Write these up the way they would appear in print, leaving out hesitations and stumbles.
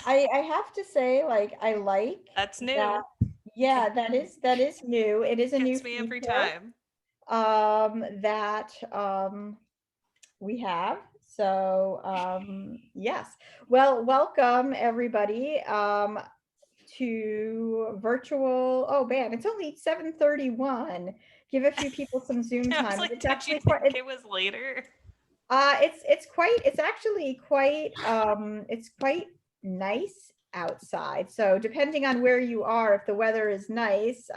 I have to say, like, I like That's that. new. Yeah, that is new. It is a new Gets me every feature time. that we have. So yes. Well, welcome everybody to virtual. Oh man, it's only 7:31. Give a few people some Zoom I was time. like, It's did you actually think quite it was later? it's actually quite it's quite nice outside. So depending on where you are, if the weather is nice,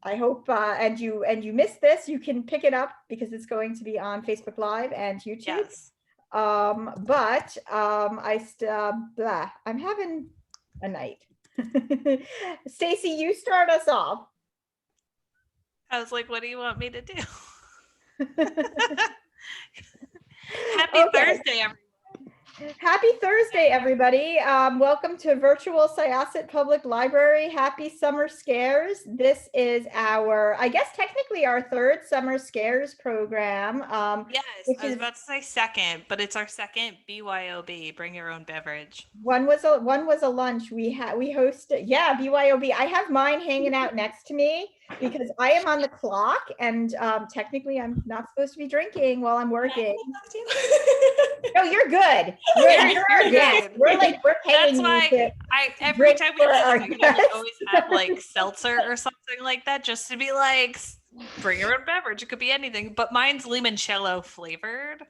I hope and you missed this, you can pick it up because it's going to be on Facebook Live and YouTube. Yes. But I'm having a night. Stacy, you start us off. I was like, what do you want me to do? Happy Okay. Thursday, everyone. Happy Thursday, everybody. Welcome to Virtual Syosset Public Library. Happy Summer Scares. This is our, I guess, technically our third Summer Scares program, Yes, which I was is about to say second, but it's our second BYOB, bring your own beverage. one was a lunch. We hosted, yeah, BYOB. I have mine hanging out next to me because I am on the clock and technically I'm not supposed to be drinking while I'm working. No, you're good. You're our You're guest. good. We're That's paying you why to every drink time we for our host, we guests. always have like seltzer or something like that, just to be like, bring your own beverage. It could be anything, but mine's limoncello flavored.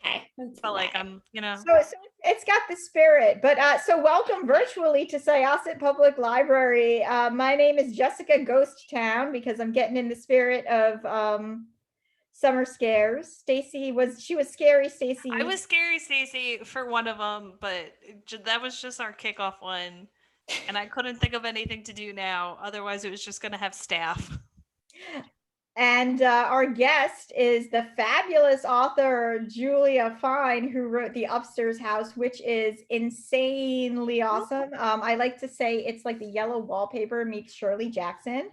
Okay. But like I'm, So it's got the spirit. But so welcome virtually to Syosset Public Library. My name is Jessica Ghost Town because I'm getting in the spirit of summer scares. Stacy was scary. Stacy, I was scary Stacy for one of them, but that was just our kickoff one. And I couldn't think of anything to do now. Otherwise, it was just going to have staff. and our guest is the fabulous author Julia Fine, who wrote The Upstairs House, which is insanely awesome. I like to say it's like the yellow wallpaper meets Shirley Jackson.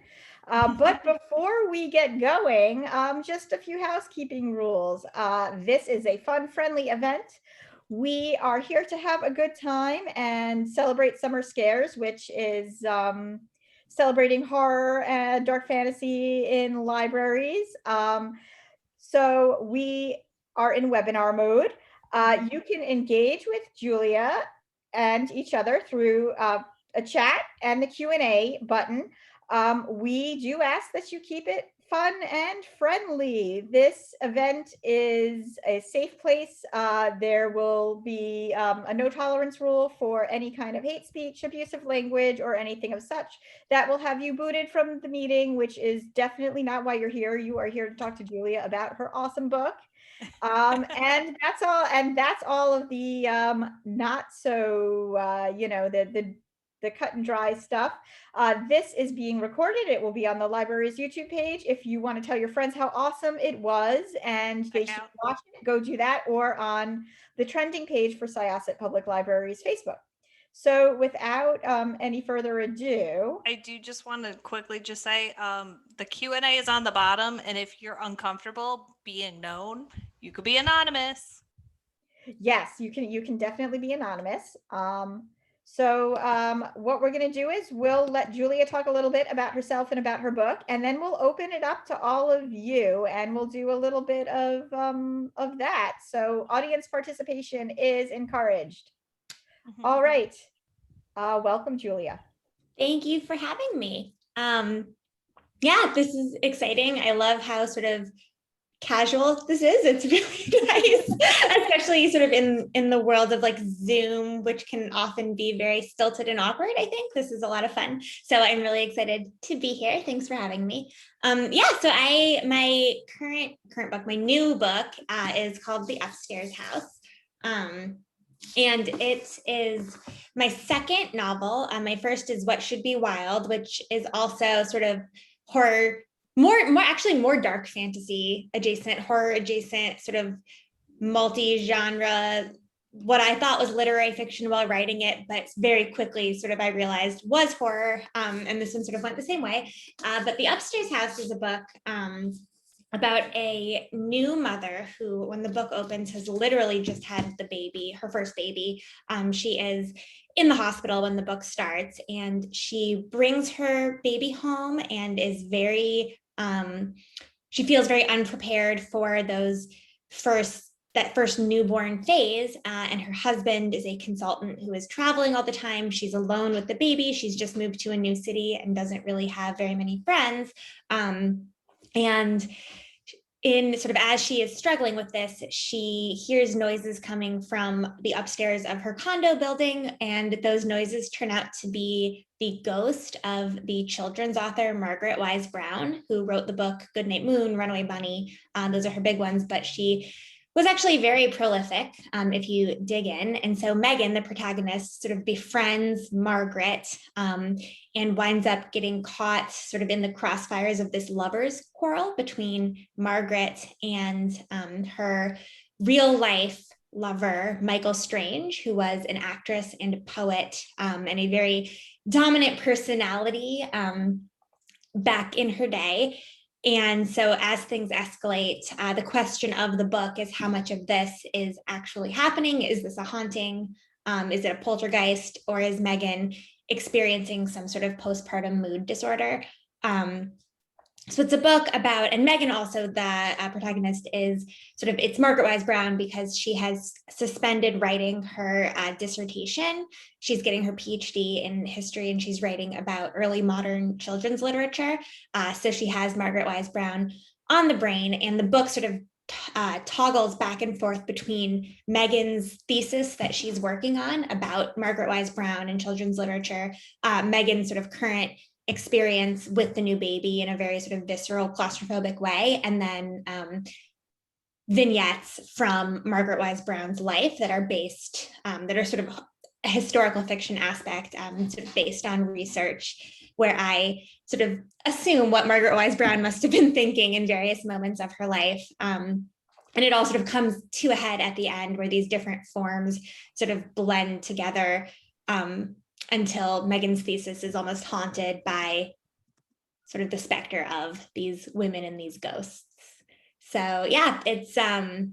But before we get going, just a few housekeeping rules. This is a fun, friendly event. We are here to have a good time and celebrate Summer Scares, which is celebrating horror and dark fantasy in libraries. So we are in webinar mode. You can engage with Julia and each other through a chat and the Q&A button. We do ask that you keep it fun and friendly. This event is a safe place. There will be a no tolerance rule for any kind of hate speech, abusive language, or anything of such that will have you booted from the meeting, which is definitely not why you're here. You are here to talk to Julia about her awesome book. And that's all. And that's all of the not so, the cut and dry stuff. This is being recorded. It will be on the library's YouTube page. If you want to tell your friends how awesome it was and they should watch it, go do that, or on the trending page for Syosset Public Library's Facebook. So without any further ado, I do just want to quickly just say the Q&A is on the bottom, and if you're uncomfortable being known, you could be anonymous. Yes, you can definitely be anonymous. So what we're going to do is we'll let Julia talk a little bit about herself and about her book, and then we'll open it up to all of you, and we'll do a little bit of that. So audience participation is encouraged. All right. Welcome, Julia. Thank you for having me. Yeah, this is exciting. I love how sort of casual this is. It's really nice, especially sort of in the world of like Zoom, which can often be very stilted and awkward. I think this is a lot of fun. So I'm really excited to be here. Thanks for having me. Yeah, so my current book, my new book is called The Upstairs House. And it is my second novel. My first is What Should Be Wild, which is also sort of horror, more dark fantasy adjacent, horror adjacent, sort of multi-genre, what I thought was literary fiction while writing it, but very quickly sort of I realized was horror. And this one sort of went the same way. But The Upstairs House is a book about a new mother who, when the book opens, has literally just had the baby, her first baby. She is in the hospital when the book starts, and she brings her baby home and is very, she feels very unprepared for that first newborn phase. And her husband is a consultant who is traveling all the time. She's alone with the baby. She's just moved to a new city and doesn't really have very many friends. And in sort of as she is struggling with this, she hears noises coming from the upstairs of her condo building, and those noises turn out to be the ghost of the children's author, Margaret Wise Brown, who wrote the book Goodnight Moon, Runaway Bunny. Those are her big ones, but she was actually very prolific, if you dig in. And so Megan, the protagonist, sort of befriends Margaret, and winds up getting caught sort of in the crossfires of this lovers quarrel between Margaret and her real life lover, Michael Strange, who was an actress and a poet, and a very dominant personality back in her day. And so as things escalate, the question of the book is how much of this is actually happening? Is this a haunting? Is it a poltergeist? Or is Megan experiencing some sort of postpartum mood disorder? So it's a book about, and Megan also, the protagonist, is sort of, it's Margaret Wise Brown because she has suspended writing her dissertation. She's getting her PhD in history, and she's writing about early modern children's literature. So she has Margaret Wise Brown on the brain, and the book sort of toggles back and forth between Megan's thesis that she's working on about Margaret Wise Brown and children's literature, Megan's sort of current experience with the new baby in a very sort of visceral, claustrophobic way, and then vignettes from Margaret Wise Brown's life that are based, that are sort of a historical fiction aspect, sort of based on research, where I sort of assume what Margaret Wise Brown must have been thinking in various moments of her life. And it all sort of comes to a head at the end, where these different forms sort of blend together, until Megan's thesis is almost haunted by sort of the specter of these women and these ghosts. So yeah, it's sorry,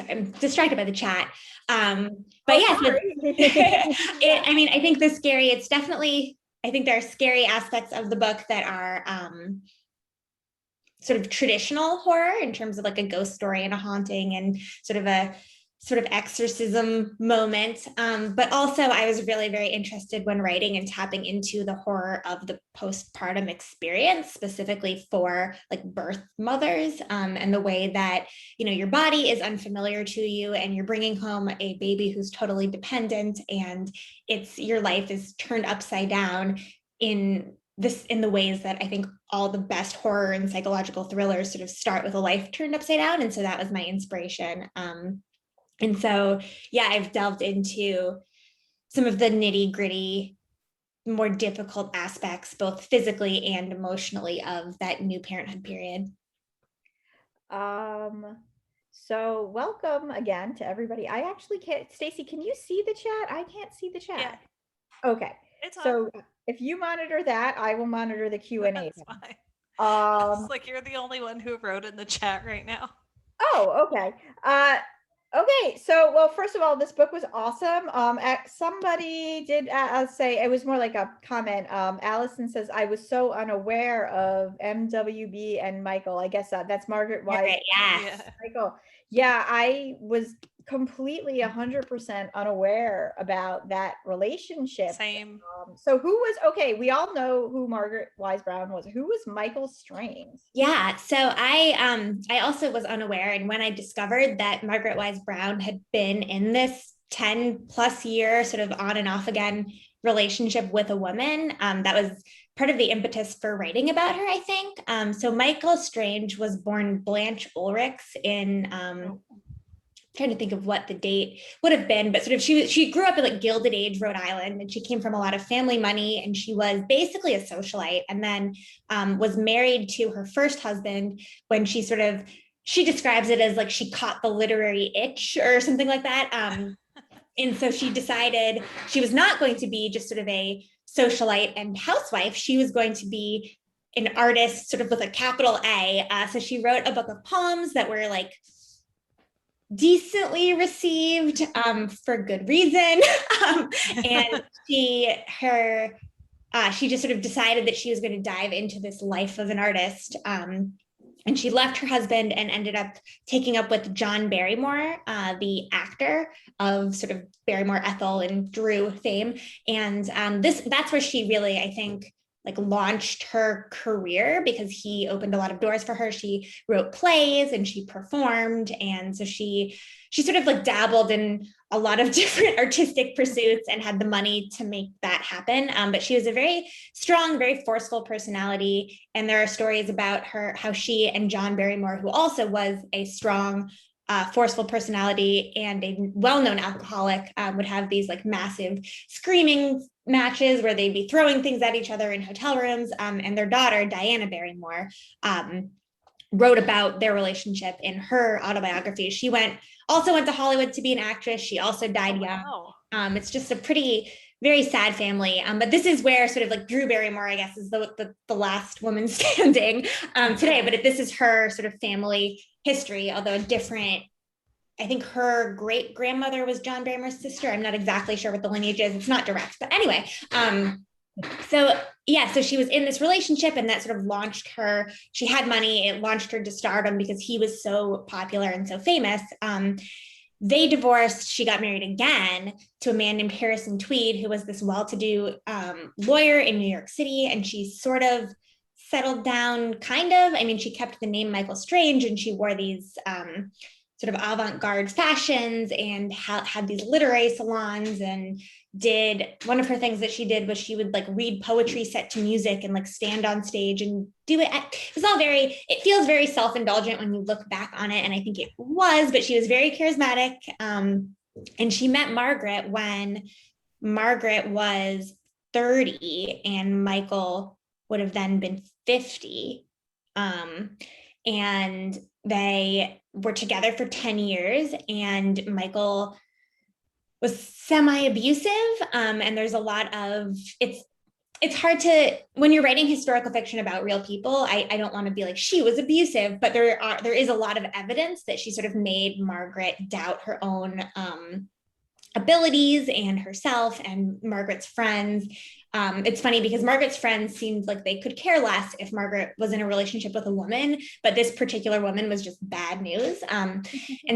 I'm distracted by the chat. But yes, I mean, I think it's definitely, I think there are scary aspects of the book that are sort of traditional horror in terms of like a ghost story and a haunting and sort of a exorcism moment. But also I was really very interested when writing and tapping into the horror of the postpartum experience, specifically for like birth mothers, and the way that, you know, your body is unfamiliar to you and you're bringing home a baby who's totally dependent, and your life is turned upside down in the ways that I think all the best horror and psychological thrillers sort of start with a life turned upside down. And so that was my inspiration. And so, yeah, I've delved into some of the nitty gritty, more difficult aspects, both physically and emotionally, of that new parenthood period. So welcome again to everybody. I actually can't, Stacy, can you see the chat? I can't see the chat. Yeah. Okay. It's on. So if you monitor that, I will monitor the Q&A. That's fine. It's like you're the only one who wrote in the chat right now. Oh, okay. Okay, so, well, first of all, this book was awesome. Somebody did say, it was more like a comment. Allison says, I was so unaware of MWB and Michael. I guess that's Margaret Wise. Right, yeah. Michael. Yeah, I was completely 100% unaware about that relationship. Same. So who was, okay, we all know who Margaret Wise Brown was. Who was Michael Strange? Yeah, so I also was unaware, and when I discovered that Margaret Wise Brown had been in this 10 plus year sort of on and off again relationship with a woman, that was part of the impetus for writing about her, I think. So Michael Strange was born Blanche Ulrichs in trying to think of what the date would have been, but sort of she grew up in like Gilded Age, Rhode Island, and she came from a lot of family money, and she was basically a socialite, and then was married to her first husband when she describes it as like she caught the literary itch or something like that. And so she decided she was not going to be just sort of a socialite and housewife. She was going to be an artist sort of with a capital A. So she wrote a book of poems that were like decently received for good reason. And she just sort of decided that she was going to dive into this life of an artist. And she left her husband and ended up taking up with John Barrymore, the actor of sort of Barrymore, Ethel, and Drew fame. And that's where she really, I think, like launched her career, because he opened a lot of doors for her. She wrote plays and she performed. And so she sort of like dabbled in a lot of different artistic pursuits and had the money to make that happen. But she was a very strong, very forceful personality. And there are stories about her, how she and John Barrymore, who also was a strong, forceful personality and a well-known alcoholic, would have these like massive screaming matches where they'd be throwing things at each other in hotel rooms. And their daughter, Diana Barrymore, wrote about their relationship in her autobiography. She also went to Hollywood to be an actress. She also died young. Wow. It's just a very sad family. But this is where sort of like Drew Barrymore, I guess, is the last woman standing today. But this is her sort of family history, although different. I think her great grandmother was John Barrymore's sister. I'm not exactly sure what the lineage is. It's not direct, but anyway. So she was in this relationship, and that sort of launched her. She had money. It launched her to stardom because he was so popular and so famous. They divorced. She got married again to a man named Harrison Tweed, who was this well-to-do lawyer in New York City. And she sort of settled down, kind of. I mean, she kept the name Michael Strange, and she wore these sort of avant-garde fashions and had these literary salons, and one of her things that she did was she would like read poetry set to music and like stand on stage and do it. It feels very self-indulgent when you look back on it. And I think it was, but she was very charismatic. And she met Margaret when Margaret was 30 and Michael would have then been 50. And they were together for 10 years, and Michael was semi-abusive. And there's a lot of, it's hard to, when you're writing historical fiction about real people, I don't want to be like, she was abusive, but there is a lot of evidence that she sort of made Margaret doubt her own abilities and herself and Margaret's friends. It's funny because Margaret's friends seemed like they could care less if Margaret was in a relationship with a woman, but this particular woman was just bad news. And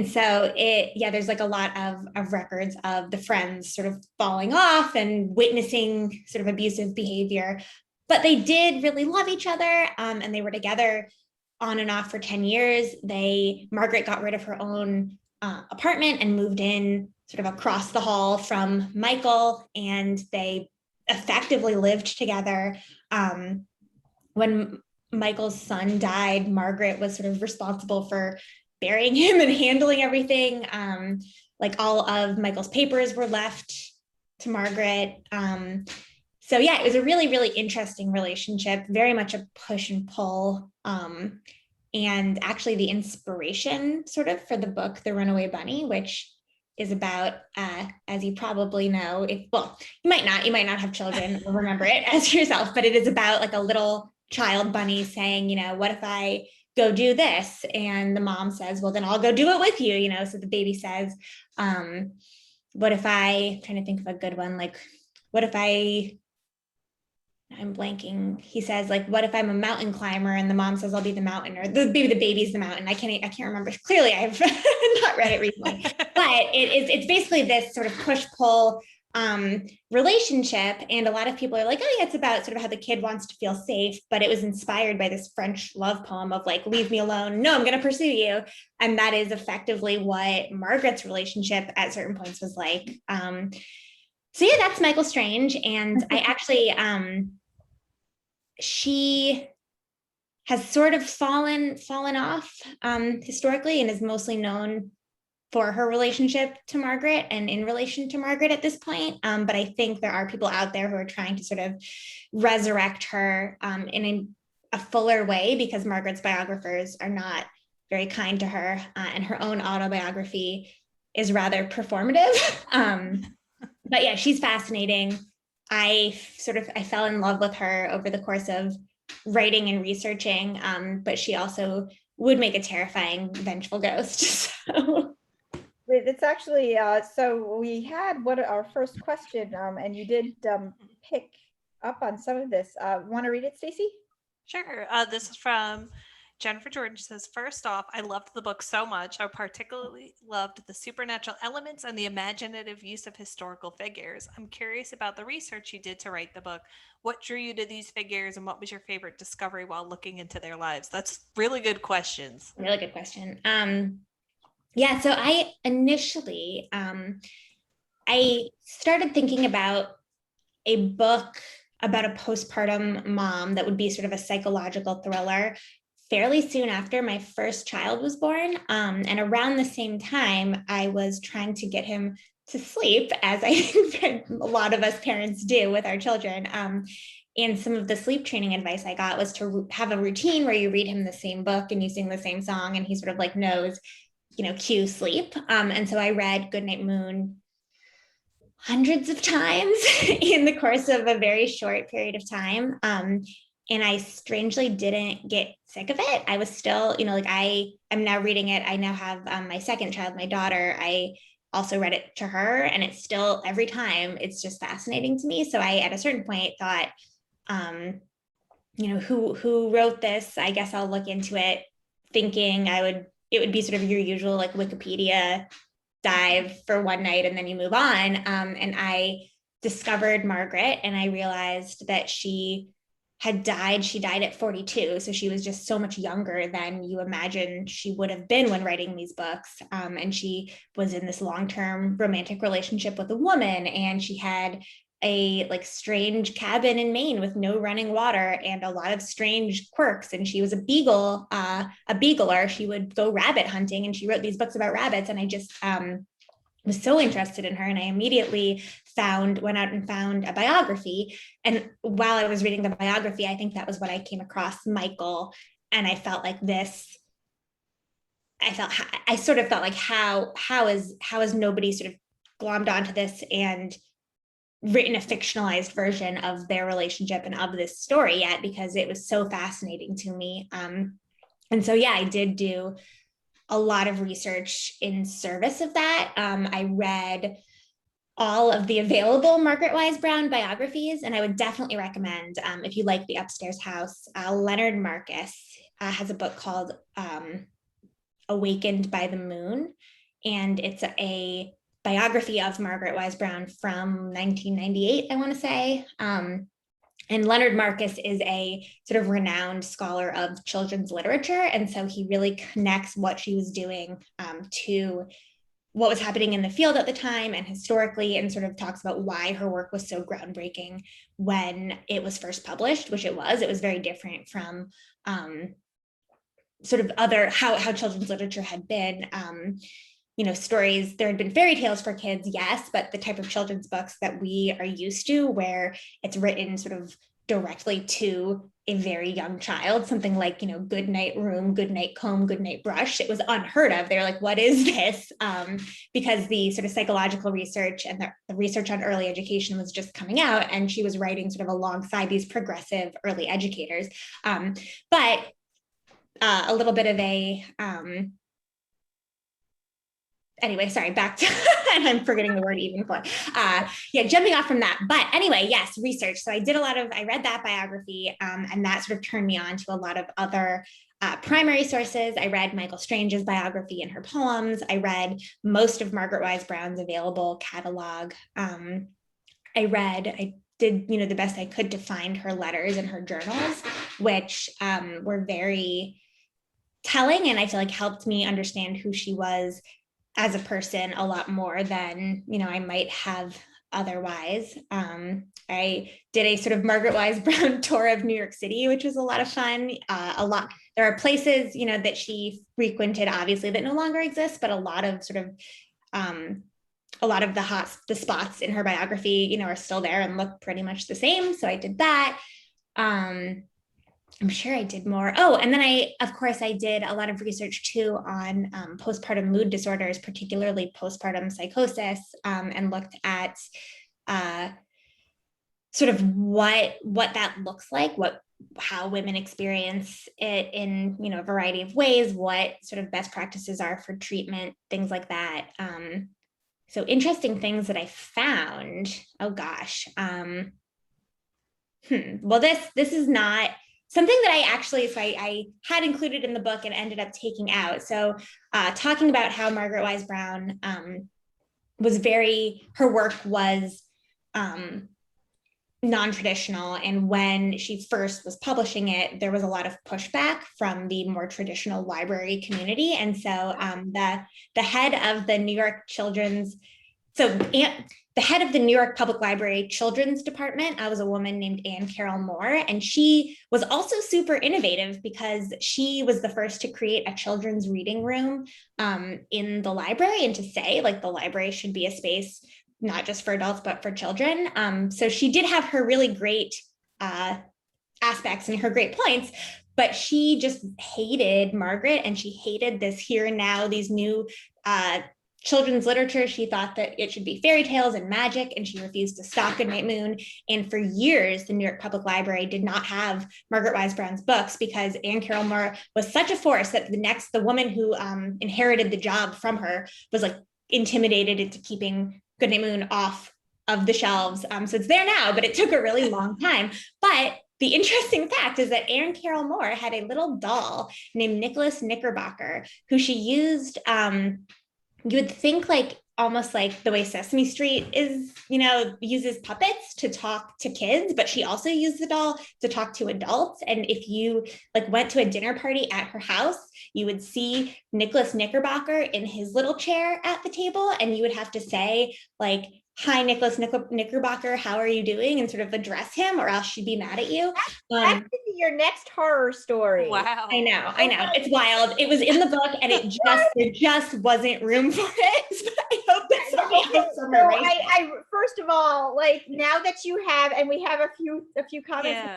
so there's like a lot of records of the friends sort of falling off and witnessing sort of abusive behavior, but they did really love each other. And they were together on and off for 10 years. Margaret got rid of her own apartment and moved in sort of across the hall from Michael, and they effectively lived together. When Michael's son died, Margaret was sort of responsible for burying him and handling everything. Like all of Michael's papers were left to Margaret. It was a really, really interesting relationship, very much a push and pull. And actually the inspiration sort of for the book, The Runaway Bunny, which is about, as you probably know, you might not have children or remember it as yourself, but it is about like a little child bunny saying, what if I go do this? And the mom says, well, then I'll go do it with you, so the baby says, what if I'm trying to think of a good one, like, what if I'm blanking. He says, like, what if I'm a mountain climber? And the mom says, I'll be the mountain, or the baby's the mountain. I can't remember. Clearly, I've not read it recently. But it's basically this sort of push-pull relationship. And a lot of people are like, oh yeah, it's about sort of how the kid wants to feel safe. But it was inspired by this French love poem of like, leave me alone. No, I'm going to pursue you. And that is effectively what Margaret's relationship at certain points was like. That's Michael Strange. And I actually, she has sort of fallen off historically, and is mostly known for her relationship to Margaret and in relation to Margaret at this point. But I think there are people out there who are trying to sort of resurrect her in a fuller way, because Margaret's biographers are not very kind to her, and her own autobiography is rather performative. But yeah, she's fascinating. I fell in love with her over the course of writing and researching, but she also would make a terrifying, vengeful ghost. So. It's actually, so we had our first question, and you did pick up on some of this. Want to read it, Stacy? Sure. This is from Jennifer Jordan. She says, first off, I loved the book so much. I particularly loved the supernatural elements and the imaginative use of historical figures. I'm curious about the research you did to write the book. What drew you to these figures, and what was your favorite discovery while looking into their lives? That's really good questions. Really good question. Yeah, so I initially, I started thinking about a book about a postpartum mom that would be sort of a psychological thriller fairly soon after my first child was born. And around the same time, I was trying to get him to sleep, as I think a lot of us parents do with our children. And some of the sleep training advice I got was to have a routine where you read him the same book and you sing the same song, and he sort of like knows, cue sleep. And so I read Goodnight Moon hundreds of times in the course of a very short period of time. And I strangely didn't get sick of it. I was still, I am now reading it. I now have my second child, my daughter. I also read it to her, and it's still, every time, it's just fascinating to me. So I, at a certain point, thought, who wrote this? I guess I'll look into it, thinking it would be sort of your usual like Wikipedia dive for one night and then you move on. And I discovered Margaret, and I realized that she had died. She died at 42. So she was just so much younger than you imagine she would have been when writing these books. And she was in this long-term romantic relationship with a woman, and she had a like strange cabin in Maine with no running water and a lot of strange quirks. And she was a beagler. She would go rabbit hunting, and she wrote these books about rabbits. And I just was so interested in her. And I immediately went out and found a biography. And while I was reading the biography, I think that was when I came across Michael. And I felt like I sort of felt like how is nobody sort of glommed onto this and written a fictionalized version of their relationship and of this story yet, because it was so fascinating to me. And so, yeah, I did do a lot of research in service of that. I read all of the available Margaret Wise Brown biographies, and I would definitely recommend, if you like The Upstairs House, Leonard Marcus has a book called Awakened by the Moon, and it's a biography of Margaret Wise Brown from 1998, I want to say. And Leonard Marcus is a sort of renowned scholar of children's literature. And so he really connects what she was doing to what was happening in the field at the time and historically, and sort of talks about why her work was so groundbreaking when it was first published, which it was. It was very different from sort of how children's literature had been. Stories, there had been fairy tales for kids, yes, but the type of children's books that we are used to, where it's written sort of directly to a very young child, something like, good night room, good night comb, good night brush, it was unheard of. They were like, what is this? Because the sort of psychological research and the research on early education was just coming out, and she was writing sort of alongside these progressive early educators. But a little bit of a, anyway, sorry, back to, and I'm forgetting the word even for, jumping off from that. But anyway, yes, research. So I read that biography, and that sort of turned me on to a lot of other primary sources. I read Michael Strange's biography and her poems. I read most of Margaret Wise Brown's available catalog. I did, the best I could to find her letters and her journals, which were very telling, and I feel like helped me understand who she was as a person a lot more than, I might have otherwise. I did a sort of Margaret Wise Brown tour of New York City, which was a lot of fun. There are places, that she frequented, obviously, that no longer exist, but a lot of the spots in her biography, are still there and look pretty much the same. So I did that. I'm sure I did more. Oh, and then I did a lot of research too on postpartum mood disorders, particularly postpartum psychosis, and looked at sort of what that looks like, how women experience it in, a variety of ways, what sort of best practices are for treatment, things like that. So interesting things that I found. Oh gosh. Well, this is not something that I had included in the book and ended up taking out. So talking about how Margaret Wise Brown her work was non-traditional, and when she first was publishing it, there was a lot of pushback from the more traditional library community. And so the head of the New York the head of the New York Public Library Children's Department was a woman named Anne Carroll Moore, and she was also super innovative because she was the first to create a children's reading room in the library, and to say like the library should be a space not just for adults, but for children. So she did have her really great aspects and her great points, but she just hated Margaret, and she hated this here and now, these new children's literature. She thought that it should be fairy tales and magic, and she refused to stock Goodnight Moon. And for years, the New York Public Library did not have Margaret Wise Brown's books because Anne Carroll Moore was such a force that the woman who inherited the job from her was like intimidated into keeping Goodnight Moon off of the shelves. So it's there now, but it took a really long time. But the interesting fact is that Anne Carroll Moore had a little doll named Nicholas Knickerbocker, who she used, you would think like almost like the way Sesame Street is, uses puppets to talk to kids, but she also used the doll to talk to adults. And if you like went to a dinner party at her house, you would see Nicholas Knickerbocker in his little chair at the table, and you would have to say like, "Hi, Nicholas Knickerbocker, how are you doing?" and sort of address him, or else she'd be mad at you. That could be your next horror story. Wow. I know. It's wild. It was in the book, and there just wasn't room for it. So I hope that somebody else I first of all, like now that you have, and we have a few comments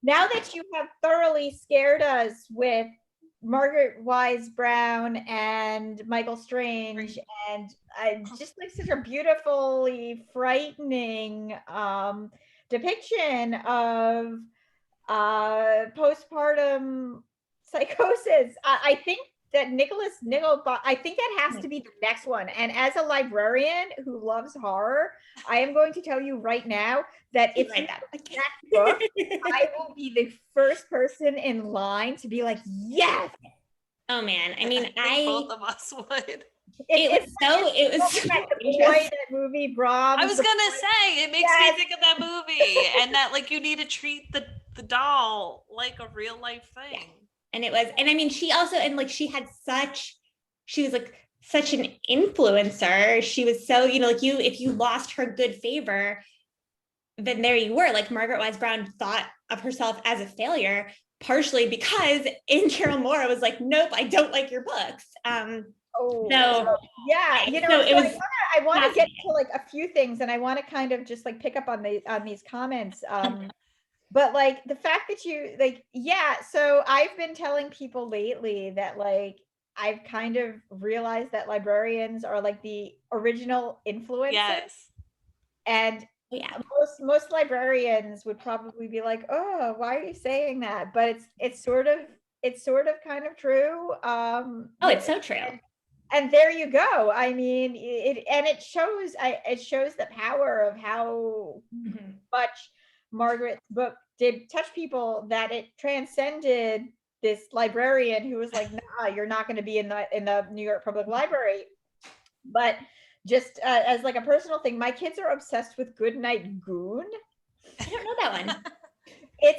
now that you have thoroughly scared us with Margaret Wise Brown and Michael Strange, and just like such a beautifully frightening depiction of postpartum psychosis. I think that I think that has to be the next one. And as a librarian who loves horror, I am going to tell you right now that if you that book, I will be the first person in line to be like, yes. Oh man, I mean, both of us would. It was so that movie, Brahms. I was gonna say it makes me think of that movie, and that like you need to treat the doll like a real life thing. Yeah. And I mean, she also, and like she was like such an influencer. She was so, if you lost her good favor, then there you were. Like Margaret Wise Brown thought of herself as a failure, partially because Anne Carroll Moore was like, nope, I don't like your books. I want to get to like a few things, and I want to kind of just like pick up on these comments. But like the fact that you so I've been telling people lately that like I've kind of realized that librarians are like the original influencers. Yes. And most librarians would probably be like, oh, why are you saying that? But it's sort of kind of true. It's so true. And there you go. I mean, it shows the power of how much Margaret's book did touch people, that it transcended this librarian who was like, nah, you're not going to be in the New York Public Library. But just as like a personal thing, my kids are obsessed with Goodnight Goon. I don't know that one.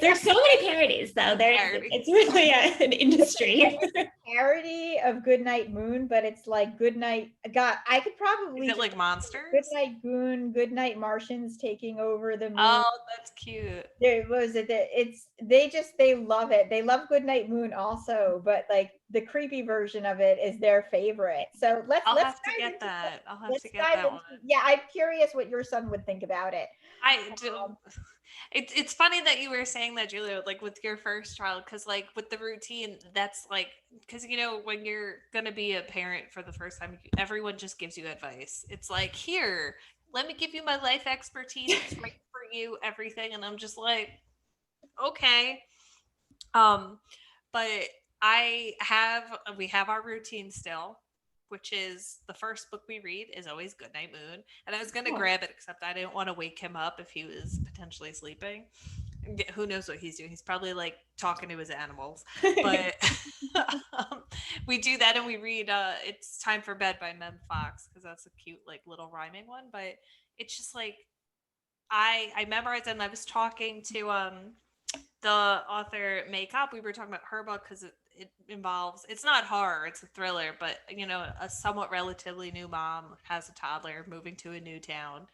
There's so many parodies though. It's really an industry. It's a parody of Goodnight Moon, but it's like Goodnight. God, I could probably. Is it like monsters? Goodnight Goon, Goodnight Martians taking over the moon. Oh, that's cute. They love it. They love Goodnight Moon also, but like the creepy version of it is their favorite. So let's have to get that. I'll have to get that one. Yeah, I'm curious what your son would think about it. I do. It's funny that you were saying that, Julia, like with your first child, because like with the routine, that's like, because when you're gonna be a parent for the first time, everyone just gives you advice. It's like, here, let me give you my life expertise. It's right for you, everything. And I'm just like, okay. Um, but we have our routine still, which is the first book we read is always Goodnight Moon. And I was going to grab it, except I didn't want to wake him up if he was potentially sleeping. Who knows what he's doing? He's probably like talking to his animals. But we do that and we read It's Time for Bed by Mem Fox because that's a cute like little rhyming one. But it's just like I memorized it and I was talking to the author May Kopp. We were talking about her book because it involves, it's not horror, it's a thriller, but a somewhat relatively new mom has a toddler moving to a new town,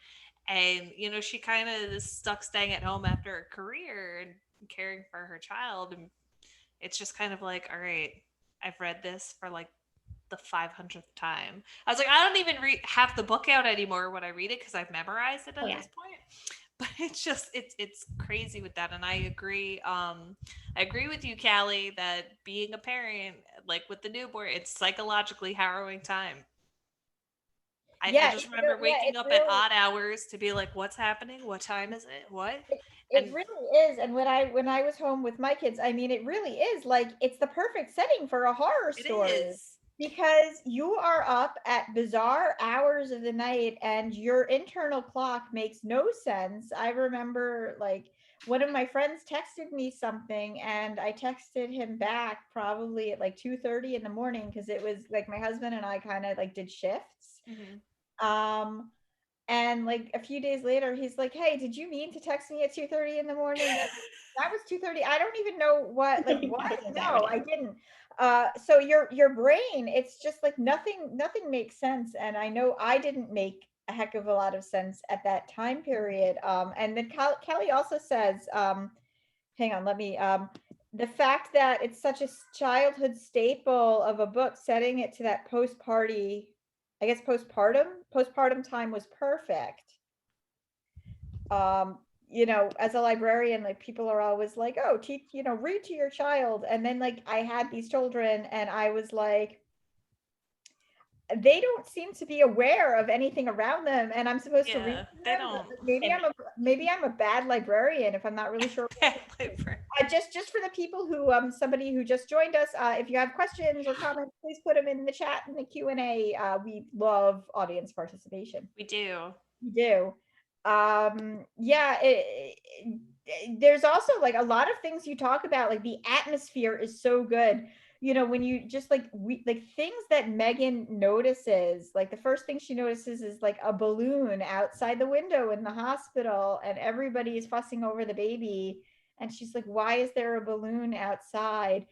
and she kind of is stuck staying at home after a career and caring for her child, and it's just kind of like, all right, I've read this for like the 500th time. I was like, I don't even have the book out anymore when I read it because I've memorized it at this point. But it's just it's crazy with that, and I agree. I agree with you, Callie, that being a parent, like with the newborn, it's psychologically harrowing time. I just remember waking up at odd hours to be like, what's happening? What time is it? What? It really is. And when I was home with my kids, I mean, it really is like it's the perfect setting for a horror story. It is. Because you are up at bizarre hours of the night and your internal clock makes no sense. I remember like one of my friends texted me something and I texted him back probably at like 2:30 in the morning because it was like my husband and I kind of like did shifts. And like a few days later, he's like, "Hey, did you mean to text me at 2:30 in the morning?" That was 2:30. I don't even know what, like, what? No, I didn't. So your brain, it's just like nothing makes sense. And I know I didn't make a heck of a lot of sense at that time period. And then Kelly also says, hang on, let me, the fact that it's such a childhood staple of a book, setting it to that postpartum time was perfect. As a librarian, like people are always like, oh, teach, read to your child. And then like I had these children and I was like, they don't seem to be aware of anything around them, and I'm supposed to read to they them. don't. Maybe I'm a bad librarian if I'm not really sure. Just for the people who somebody who just joined us, if you have questions or comments, please put them in the chat in the Q&A. We love audience participation. We do. Yeah, there's also like a lot of things you talk about, like the atmosphere is so good. When you just like things that Megan notices, like the first thing she notices is like a balloon outside the window in the hospital and everybody is fussing over the baby and she's like, why is there a balloon outside?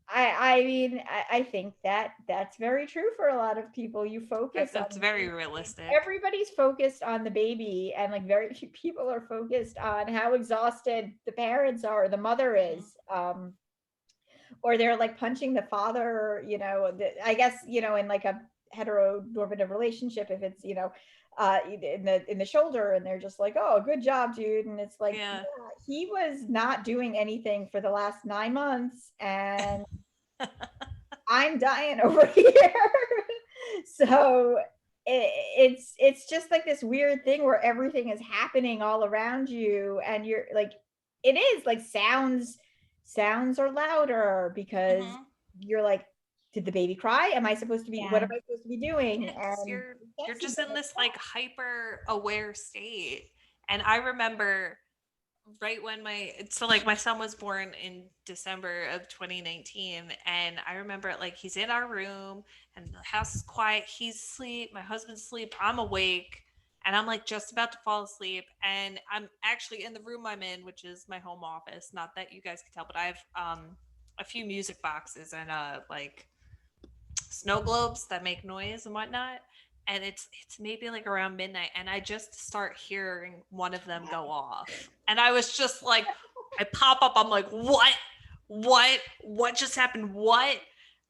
I mean, I think that's very true for a lot of people. You focus on, that's very realistic. Everybody's focused on the baby, and like very few people are focused on how exhausted the parents are, or the mother is. Or they're like punching the father, I guess, in like a heteronormative relationship, if it's, in the shoulder, and they're just like, oh, good job, dude. And it's like, yeah, he was not doing anything for the last 9 months and I'm dying over here. So it's just like this weird thing where everything is happening all around you and you're like, it is like sounds are louder because you're like, did the baby cry? Am I supposed to be, what am I supposed to be doing? And you're just in this like hyper aware state. And I remember right when my son was born in December of 2019, and I remember like he's in our room and the house is quiet, he's asleep, my husband's asleep, I'm awake, and I'm like just about to fall asleep, and I'm actually in the room I'm in, which is my home office, not that you guys can tell, but I have a few music boxes and like snow globes that make noise and whatnot, and it's maybe like around midnight, and I just start hearing one of them go off, and I was just like, I pop up, I'm like, what just happened? What?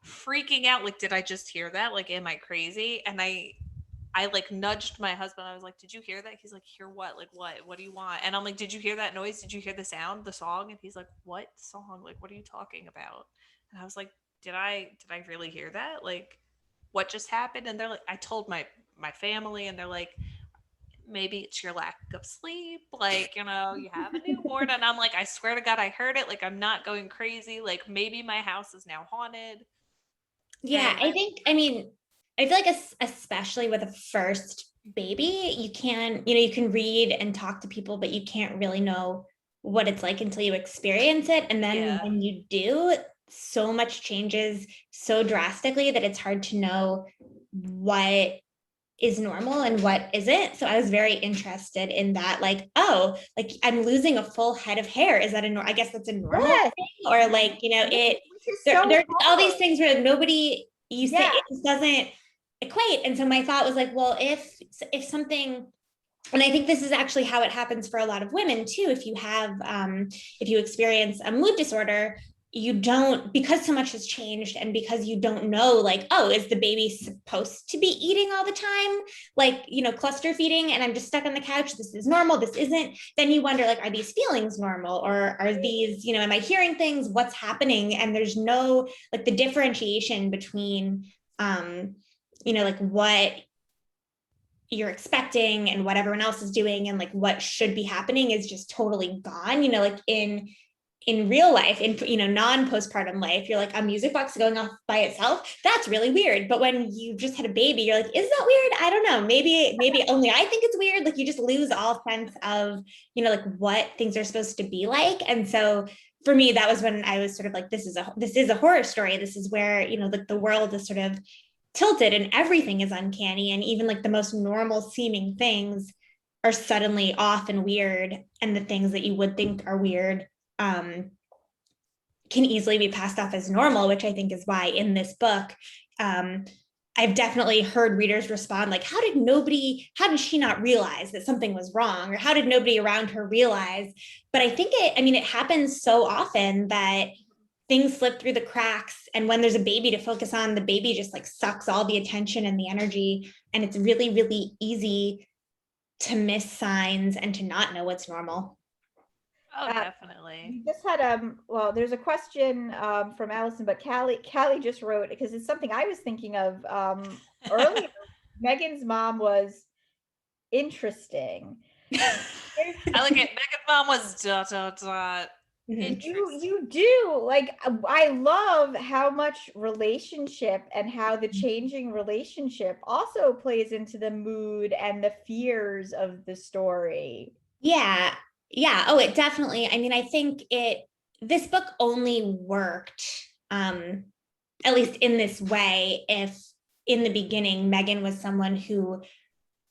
Freaking out, like, did I just hear that? Like, am I crazy? And I like nudged my husband. I was like, did you hear that? He's like, hear what? Like, what do you want? And I'm like, did you hear that noise? Did you hear the sound, the song? And he's like, what song? Like, what are you talking about? And I was like, did I really hear that? Like, what just happened? And they're like, I told my family, and they're like, maybe it's your lack of sleep. Like, you have a newborn. And I'm like, I swear to God, I heard it. Like, I'm not going crazy. Like, maybe my house is now haunted. Yeah, And I think, I mean, I feel like especially with a first baby, you can read and talk to people, but you can't really know what it's like until you experience it. And then Yeah. when you do, so much changes so drastically that it's hard to know what is normal and what isn't. So I was very interested in that, like, oh, like I'm losing a full head of hair. Is that I guess that's a normal Yes. thing? Or like, Which is so there's all these hard. things where nobody, you say Yeah. it just doesn't equate. And so my thought was like, well, if something, and I think this is actually how it happens for a lot of women too. If you experience a mood disorder, you don't, because so much has changed and because you don't know, like, oh, is the baby supposed to be eating all the time? Like, cluster feeding, and I'm just stuck on the couch. This is normal. This isn't. Then you wonder, like, are these feelings normal? Or are these, am I hearing things? What's happening? And there's no, like, the differentiation between, like what you're expecting and what everyone else is doing and like what should be happening is just totally gone. Like in real life, in non-postpartum life, you're like, a music box going off by itself, that's really weird. But when you just had a baby, you're like, is that weird? I don't know, maybe only I think it's weird. Like, you just lose all sense of like what things are supposed to be like. And so for me, that was when I was sort of like, this is a horror story. This is where the world is sort of tilted and everything is uncanny, and even like the most normal seeming things are suddenly off and weird, and the things that you would think are weird can easily be passed off as normal, which I think is why in this book I've definitely heard readers respond like, how did she not realize that something was wrong, or how did nobody around her realize? But I think it happens so often that things slip through the cracks, and when there's a baby to focus on, the baby just like sucks all the attention and the energy, and it's really, really easy to miss signs and to not know what's normal. Oh, definitely. We just had well, there's a question from Allison, but Callie just wrote, because it's something I was thinking of earlier. Megan's mom was interesting. I like it. Megan's mom was ... You do, like, I love how much relationship and how the changing relationship also plays into the mood and the fears of the story. Yeah. Oh, it definitely, I think this book only worked, at least in this way, if in the beginning Megan was someone who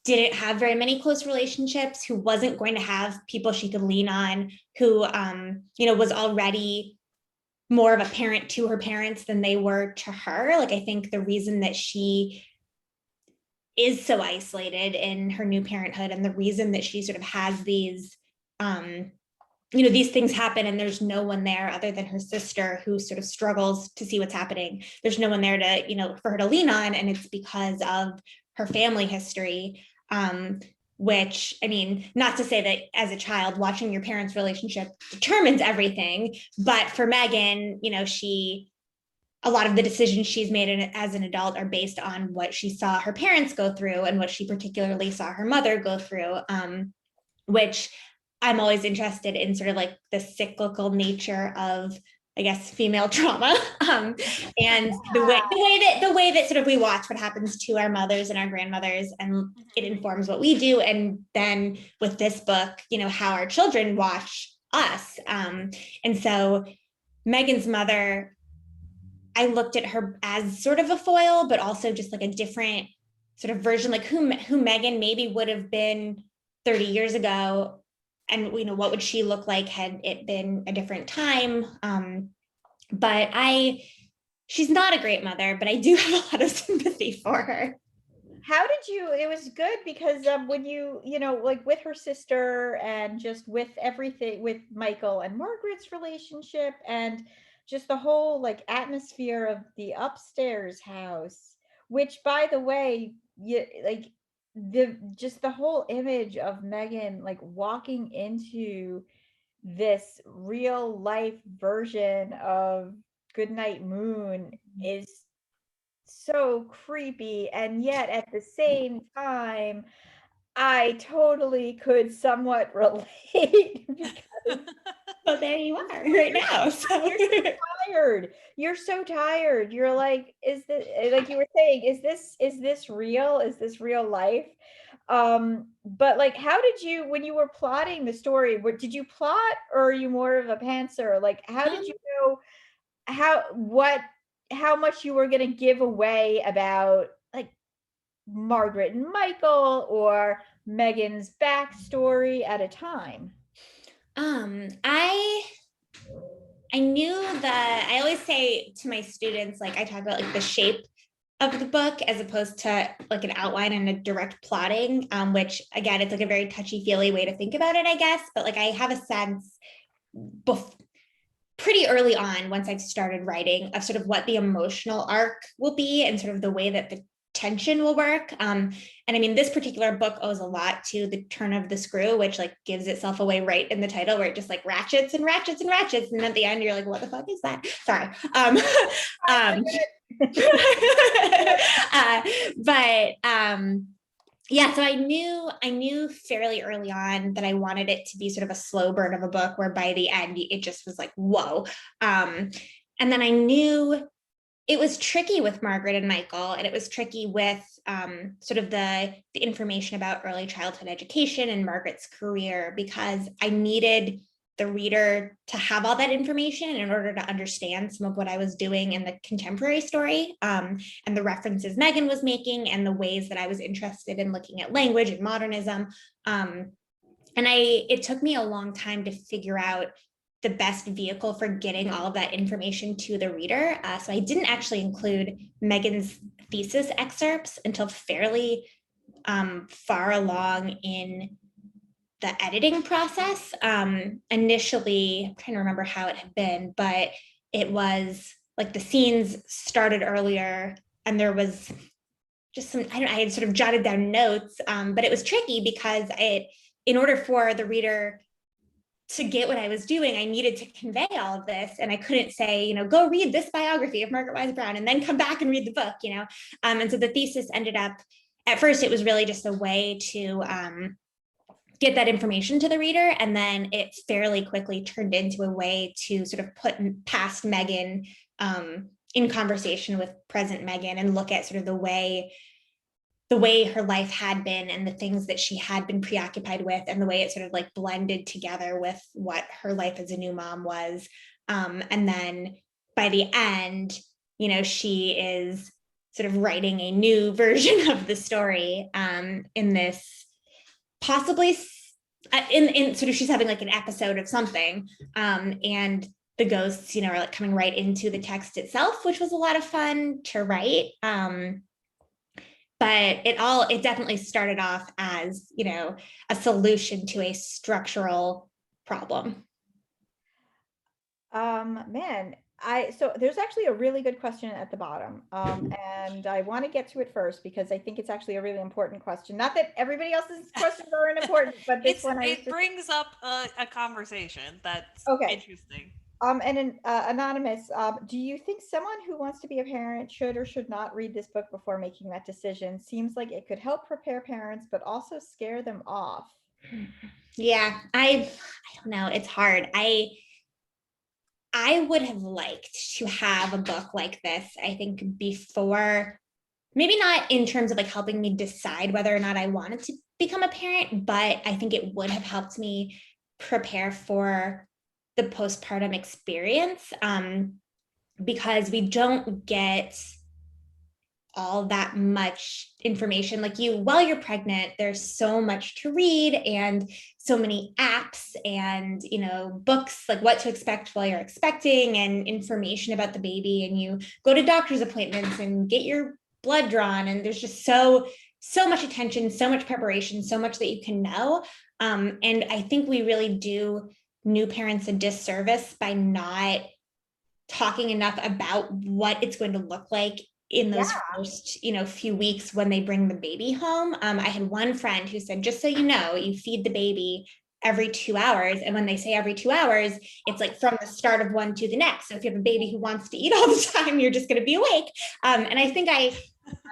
didn't have very many close relationships, who wasn't going to have people she could lean on, who was already more of a parent to her parents than they were to her. Like, I think the reason that she is so isolated in her new parenthood, and the reason that she sort of has these these things happen and there's no one there other than her sister, who sort of struggles to see what's happening. There's no one there to, for her to lean on. And it's because of her family history, which, not to say that as a child, watching your parents' relationship determines everything. But for Megan, a lot of the decisions she's made as an adult are based on what she saw her parents go through and what she particularly saw her mother go through, which I'm always interested in, sort of like the cyclical nature of, I guess, female trauma, and the way that sort of we watch what happens to our mothers and our grandmothers, and it informs what we do. And then with this book, how our children watch us. And so Megan's mother, I looked at her as sort of a foil, but also just like a different sort of version, like who Megan maybe would have been 30 years ago. And what would she look like had it been a different time? But she's not a great mother, but I do have a lot of sympathy for her. How did you, it was good because when you like with her sister and just with everything with Michael and Margaret's relationship and just the whole like atmosphere of the upstairs house, which by the way, like the whole image of Megan like walking into this real life version of Goodnight Moon is so creepy, and yet at the same time I totally could somewhat relate because So there you are right now. So tired. You're so tired. You're like, is this, like you were saying, is this real? Is this real life? But like, how did you, when you were plotting the story, what did you plot, or are you more of a pantser? Like, how did you know how much you were going to give away about like Margaret and Michael or Megan's backstory at a time? I knew that I always say to my students, like I talk about like the shape of the book as opposed to like an outline and a direct plotting, which again, it's like a very touchy-feely way to think about it, I guess. But like I have a sense pretty early on, once I've started writing, of sort of what the emotional arc will be and sort of the way that the tension will work. And I mean, this particular book owes a lot to the turn of the screw, which like gives itself away right in the title, where it just like ratchets and ratchets and ratchets. And at the end, you're like, what the fuck is that? Sorry. Yeah, so I knew fairly early on that I wanted it to be sort of a slow burn of a book where by the end it just was like, whoa. And then I knew it was tricky with Margaret and Michael, and it was tricky with sort of the information about early childhood education and Margaret's career, because I needed the reader to have all that information in order to understand some of what I was doing in the contemporary story, and the references Megan was making and the ways that I was interested in looking at language and modernism. And it took me a long time to figure out the best vehicle for getting all of that information to the reader. So I didn't actually include Megan's thesis excerpts until fairly far along in the editing process. Initially, I'm trying to remember how it had been, but it was like the scenes started earlier and there was just some, I had sort of jotted down notes, but it was tricky because in order for the reader to get what I was doing, I needed to convey all of this. And I couldn't say, go read this biography of Margaret Wise Brown and then come back and read the book, And so the thesis ended up, at first, it was really just a way to get that information to the reader. And then it fairly quickly turned into a way to sort of put past Megan in conversation with present Megan and look at sort of the way her life had been and the things that she had been preoccupied with and the way it sort of like blended together with what her life as a new mom was. And then by the end, she is sort of writing a new version of the story in this possibly in sort of, she's having like an episode of something, and the ghosts, are like coming right into the text itself, which was a lot of fun to write. But it definitely started off as, a solution to a structural problem. Man, so there's actually a really good question at the bottom. And I want to get to it first because I think it's actually a really important question. Not that everybody else's questions aren't important, but this one brings up a conversation that's interesting. And an anonymous, do you think someone who wants to be a parent should or should not read this book before making that decision? Seems like it could help prepare parents, but also scare them off. Yeah, I don't know. It's hard. I would have liked to have a book like this, I think, before, maybe not in terms of like helping me decide whether or not I wanted to become a parent, but I think it would have helped me prepare for the postpartum experience, because we don't get all that much information. Like while you're pregnant, there's so much to read and so many apps and, books, like what to expect while you're expecting and information about the baby. And you go to doctor's appointments and get your blood drawn. And there's just so much attention, so much preparation, so much that you can know. And I think we really do new parents a disservice by not talking enough about what it's going to look like in those first, few weeks when they bring the baby home. I had one friend who said, just so you know, you feed the baby every 2 hours. And when they say every 2 hours, it's like from the start of one to the next. So if you have a baby who wants to eat all the time, you're just going to be awake. And I think I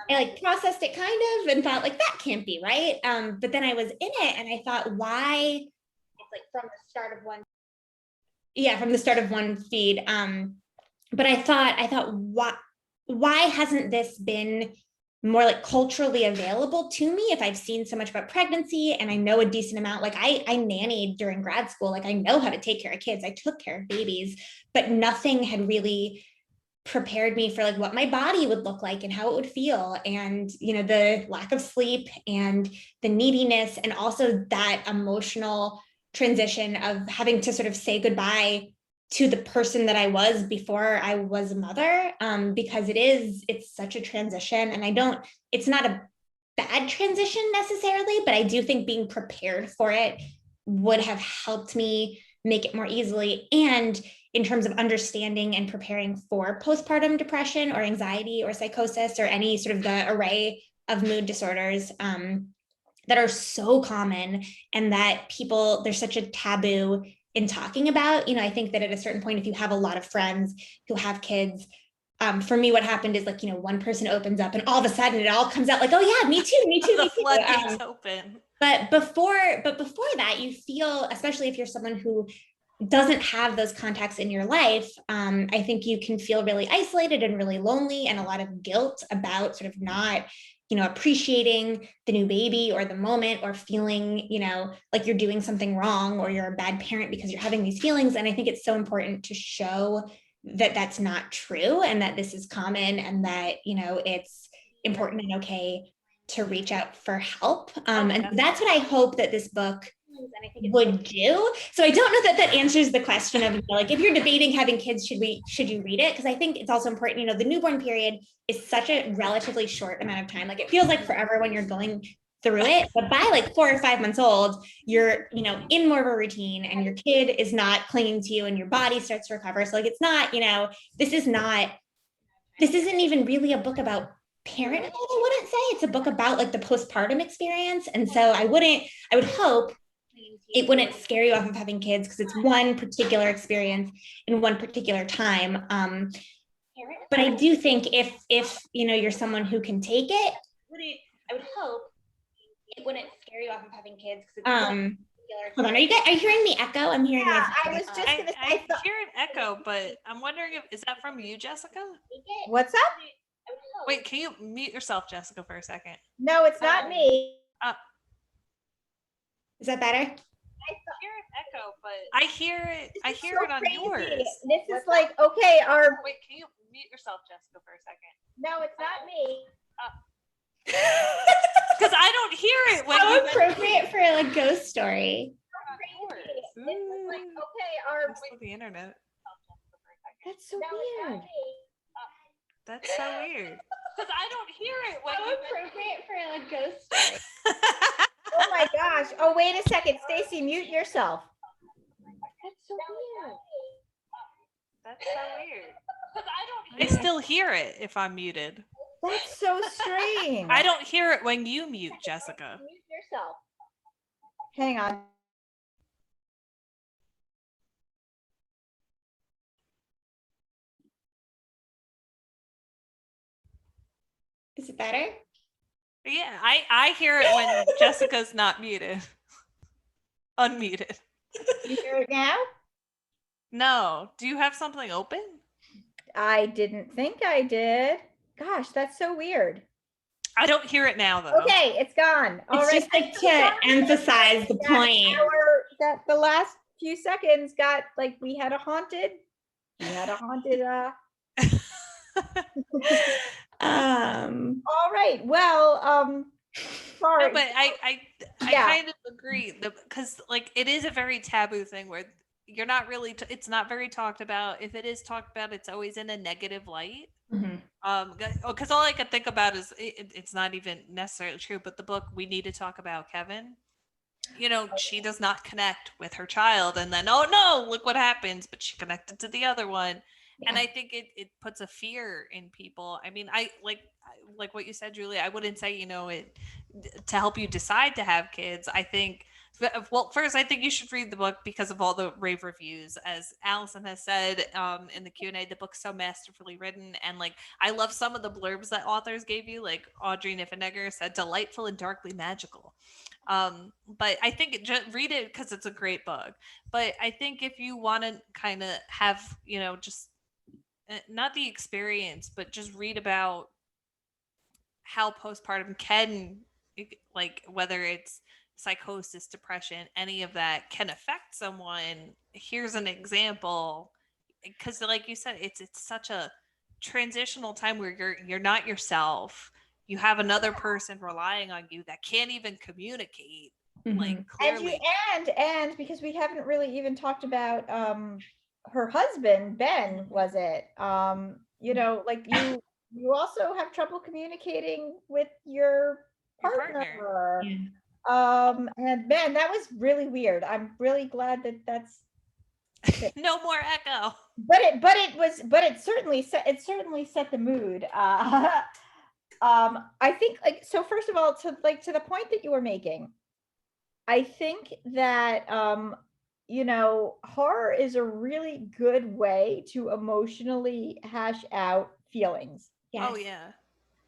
I like processed it kind of and thought like, that can't be right. But then I was in it and I thought, why? It's like from the start of one. Yeah, from the start of one feed. But I thought, why hasn't this been more like culturally available to me if I've seen so much about pregnancy and I know a decent amount? Like I nannied during grad school, like I know how to take care of kids. I took care of babies, but nothing had really prepared me for like what my body would look like and how it would feel, and the lack of sleep and the neediness, and also that emotional transition of having to sort of say goodbye to the person that I was before I was a mother, because it's such a transition. And it's not a bad transition necessarily, but I do think being prepared for it would have helped me make it more easily. And in terms of understanding and preparing for postpartum depression or anxiety or psychosis or any sort of the array of mood disorders that are so common, and that there's such a taboo in talking about. I think that at a certain point, if you have a lot of friends who have kids, for me, what happened is like, one person opens up and all of a sudden it all comes out like, oh yeah, me too, me too. The floodgates open. But before that, you feel, especially if you're someone who doesn't have those contacts in your life, I think you can feel really isolated and really lonely, and a lot of guilt about sort of not appreciating the new baby or the moment, or feeling like you're doing something wrong or you're a bad parent because you're having these feelings. And I think it's so important to show that that's not true, and that this is common, and that it's important and okay to reach out for help. And that's what I hope that this book would do. So I don't know that answers the question of like, if you're debating having kids, should you read it? Because I think it's also important, the newborn period is such a relatively short amount of time. Like it feels like forever when you're going through it, but by like 4 or 5 months old, you're in more of a routine, and your kid is not clinging to you, and your body starts to recover. So like it's not, this isn't even really a book about parenthood, I wouldn't say. It's a book about like the postpartum experience. And so I would hope it wouldn't scare you off of having kids, because it's one particular experience in one particular time. But I do think if you're someone who can take it, I would hope it wouldn't scare you off of having kids. Hold on, are you hearing me echo? I'm hearing. Yeah, I was just gonna say. I hear an echo, but I'm wondering is that from you, Jessica? What's up? Wait, can you mute yourself, Jessica, for a second? No, it's not me. Is that better? I hear an echo, but I hear it on yours. This is like, okay, wait, can you mute yourself, Jessica, for a second? No, it's not me. Because I don't hear it when so appropriate for a ghost story. This is like, okay, the internet. That's so weird. That's so weird. Because I don't hear it when appropriate for a ghost story. Oh my gosh. Oh, wait a second. Stacy, mute yourself. That's so weird. That's so weird. Because I still hear it if I'm muted. That's so strange. I don't hear it when you mute, Jessica. Mute yourself. Hang on. Is it better? Yeah, I hear it when Jessica's not muted. Unmuted. You hear it now? No. Do you have something open? I didn't think I did. Gosh, that's so weird. I don't hear it now, though. Okay, it's gone. All it's right. Just like to emphasize the point. That the last few seconds got like we had a haunted. All right. Well, sorry. No, but I kind of agree because like it is a very taboo thing where you're not really it's not very talked about. If it is talked about, it's always in a negative light. Because all I could think about is it's not even necessarily true, but the book We Need to Talk About Kevin, she does not connect with her child, and then oh no, look what happens, but she connected to the other one. Yeah. And I think it puts a fear in people. I mean, I like what you said, Julie. I wouldn't say, it to help you decide to have kids. I think Well, first, I think you should read the book because of all the rave reviews. As Allison has said in the Q&A, the book's so masterfully written. And like, I love some of the blurbs that authors gave you. Like Audrey Niffenegger said, delightful and darkly magical. But I think just read it because it's a great book. But I think if you want to kind of have, just not the experience, but just read about how postpartum can, like, whether it's psychosis, depression, any of that can affect someone. Here's an example, because like you said, it's such a transitional time where you're not yourself. You have another person relying on you that can't even communicate, like, clearly. And because we haven't really even talked about her husband, Ben, was it? Like you also have trouble communicating with your partner. And man, that was really weird. I'm really glad that that's No more echo. but it certainly set the mood. I think, like, so first of all, to the point that you were making, I think that horror is a really good way to emotionally hash out feelings. Yes. Oh yeah.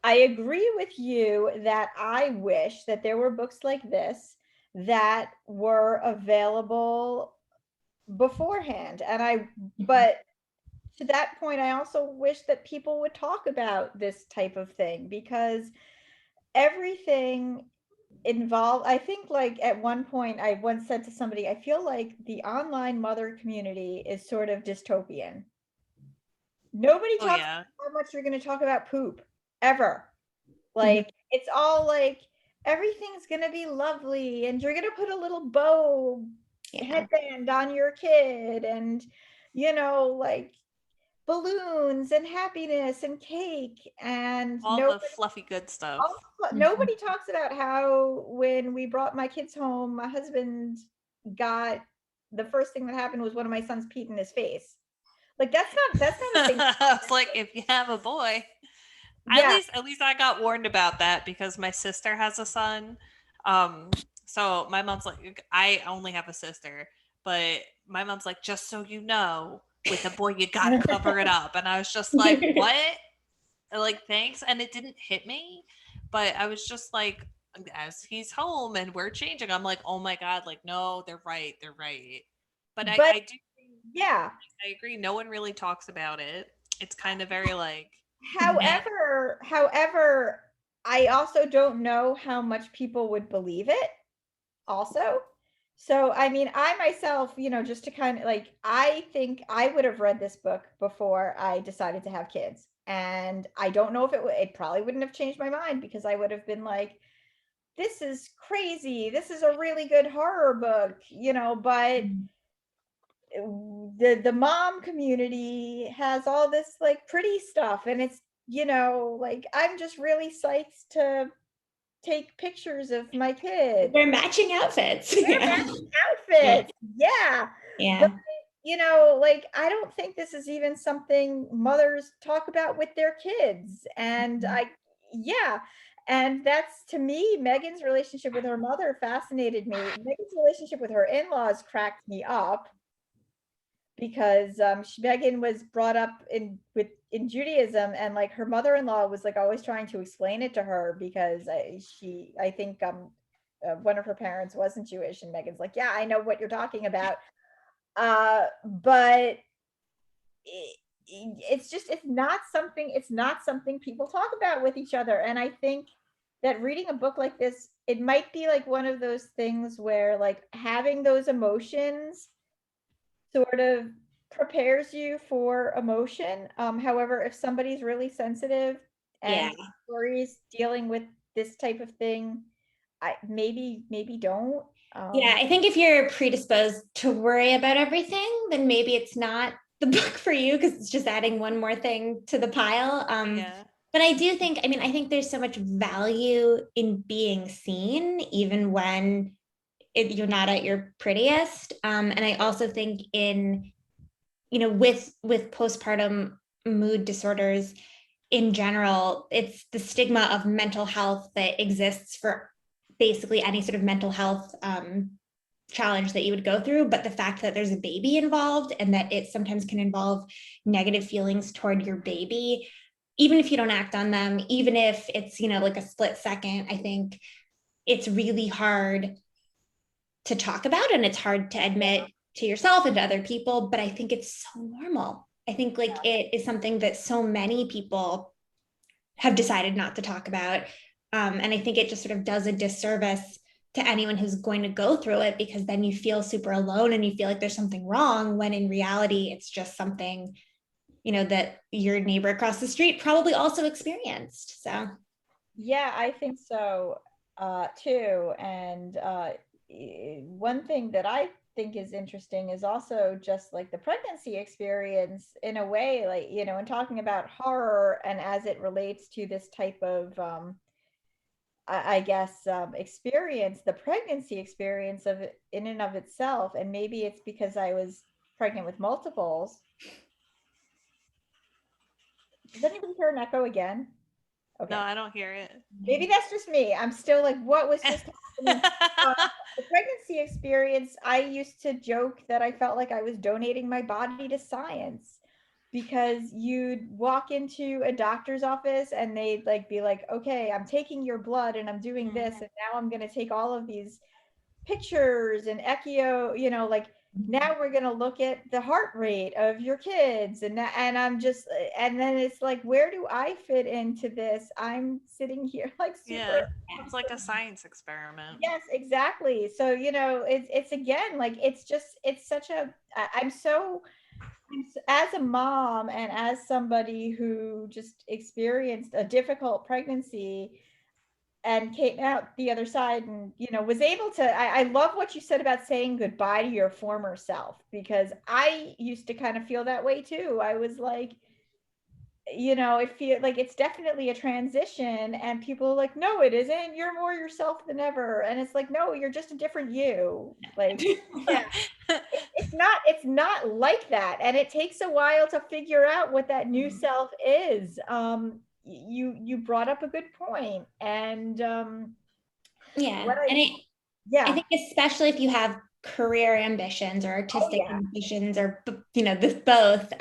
I agree with you that I wish that there were books like this that were available beforehand. But to that point, I also wish that people would talk about this type of thing, because everything involved, I think, like, at one point I once said to somebody, I feel like the online mother community is sort of dystopian. Nobody talks about how much you're going to talk about poop ever. Like, it's all like everything's going to be lovely and you're going to put a little bow headband on your kid, and like balloons and happiness and cake and all the fluffy good stuff. Nobody talks about how when we brought my kids home, my husband got, the first thing that happened was one of my sons peed in his face. Like, that's not a thing. It's like, if you have a boy, at least I got warned about that because my sister has a son. So my mom's like, I only have a sister, but my mom's like, just so you know, with a boy, you gotta cover it up. And I was just like, what? Like, thanks. And it didn't hit me, but I was just like, as he's home and we're changing, I'm like, oh my God, like, no, they're right. But I do think, I agree. No one really talks about it. It's kind of very like, however, I also don't know how much people would believe it also. So, I mean, I myself, just to kind of like, I think I would have read this book before I decided to have kids. And I don't know if it probably wouldn't have changed my mind, because I would have been like, this is crazy. This is a really good horror book, but the mom community has all this like pretty stuff, and it's, like, I'm just really psyched to take pictures of my kids. They're matching outfits. Yeah. But, like, I don't think this is even something mothers talk about with their kids. And and that's, to me, Megan's relationship with her mother fascinated me. Megan's relationship with her in-laws cracked me up, because Megan was brought up in Judaism, and like her mother-in-law was like always trying to explain it to her, because I think one of her parents wasn't Jewish, and Megan's like, yeah, I know what you're talking about. But it's not something people talk about with each other. And I think that reading a book like this, it might be like one of those things where, like, having those emotions sort of prepares you for emotion. However, if somebody's really sensitive and stories dealing with this type of thing, maybe don't. I think if you're predisposed to worry about everything, then maybe it's not the book for you, because it's just adding one more thing to the pile. But I do think, I think there's so much value in being seen, even when you're not at your prettiest. And I also think in, with postpartum mood disorders in general, it's the stigma of mental health that exists for basically any sort of mental health challenge that you would go through, but the fact that there's a baby involved and that it sometimes can involve negative feelings toward your baby, even if you don't act on them, even if it's, you know, like a split second, I think it's really hard to talk about, and it's hard to admit to yourself and to other people, but I think it's so normal. I think like it is something that so many people have decided not to talk about. And I think it just sort of does a disservice to anyone who's going to go through it, because then you feel super alone and you feel like there's something wrong, when in reality, it's just something, you know, that your neighbor across the street probably also experienced. So yeah, I think so too. And one thing that I think is interesting is also just like the pregnancy experience in a way, like, you know, and talking about horror and as it relates to this type of I guess experience, the pregnancy experience of it in and of itself. And maybe it's because I was pregnant with multiples. Does anybody hear an echo again? Okay. No, I don't hear it. Maybe that's just me. I'm still like, what was just happening? The pregnancy experience, I used to joke that I felt like I was donating my body to science, because you'd walk into a doctor's office and they'd like be like, okay, I'm taking your blood and I'm doing this, and now I'm going to take all of these pictures and echo, you know, like now we're going to look at the heart rate of your kids, and that, and I'm just, and then it's like, where do I fit into this? I'm sitting here like super. Yeah, it's like a science experiment. Yes, exactly. So, you know, it's again, like, it's just, it's such a, I'm so, as a mom and as somebody who just experienced a difficult pregnancy and came out the other side and, you know, was able to, I love what you said about saying goodbye to your former self, because I used to kind of feel that way too. I was like, you know, it feel like it's definitely a transition, and people are like, no, it isn't. You're more yourself than ever. And it's like, no, you're just a different you. Like, yeah, it's not like that. And it takes a while to figure out what that new self is. You brought up a good point. And yeah, what and I yeah. think especially if you have career ambitions or artistic yeah. ambitions, or, you know, this both,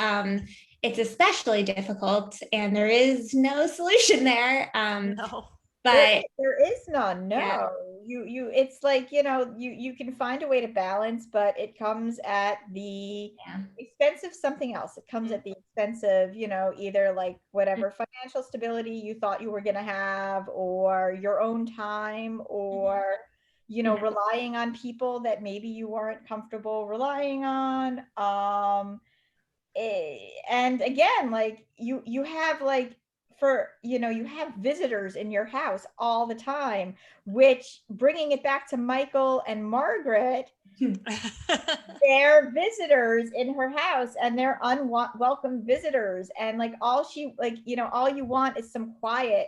it's especially difficult, and there is no solution there. No. But there is none. No. Yeah. You it's like, you know, you can find a way to balance, but it comes at the Yeah. expense of something else. It comes at the expense of, you know, either like whatever financial stability you thought you were going to have, or your own time, or, you know, relying on people that maybe you weren't comfortable relying on. And again, like you have like, for, you know, you have visitors in your house all the time, which, bringing it back to Michael and Margaret, they're visitors in her house, and they're unwelcome visitors, and like all she, like, you know, all you want is some quiet,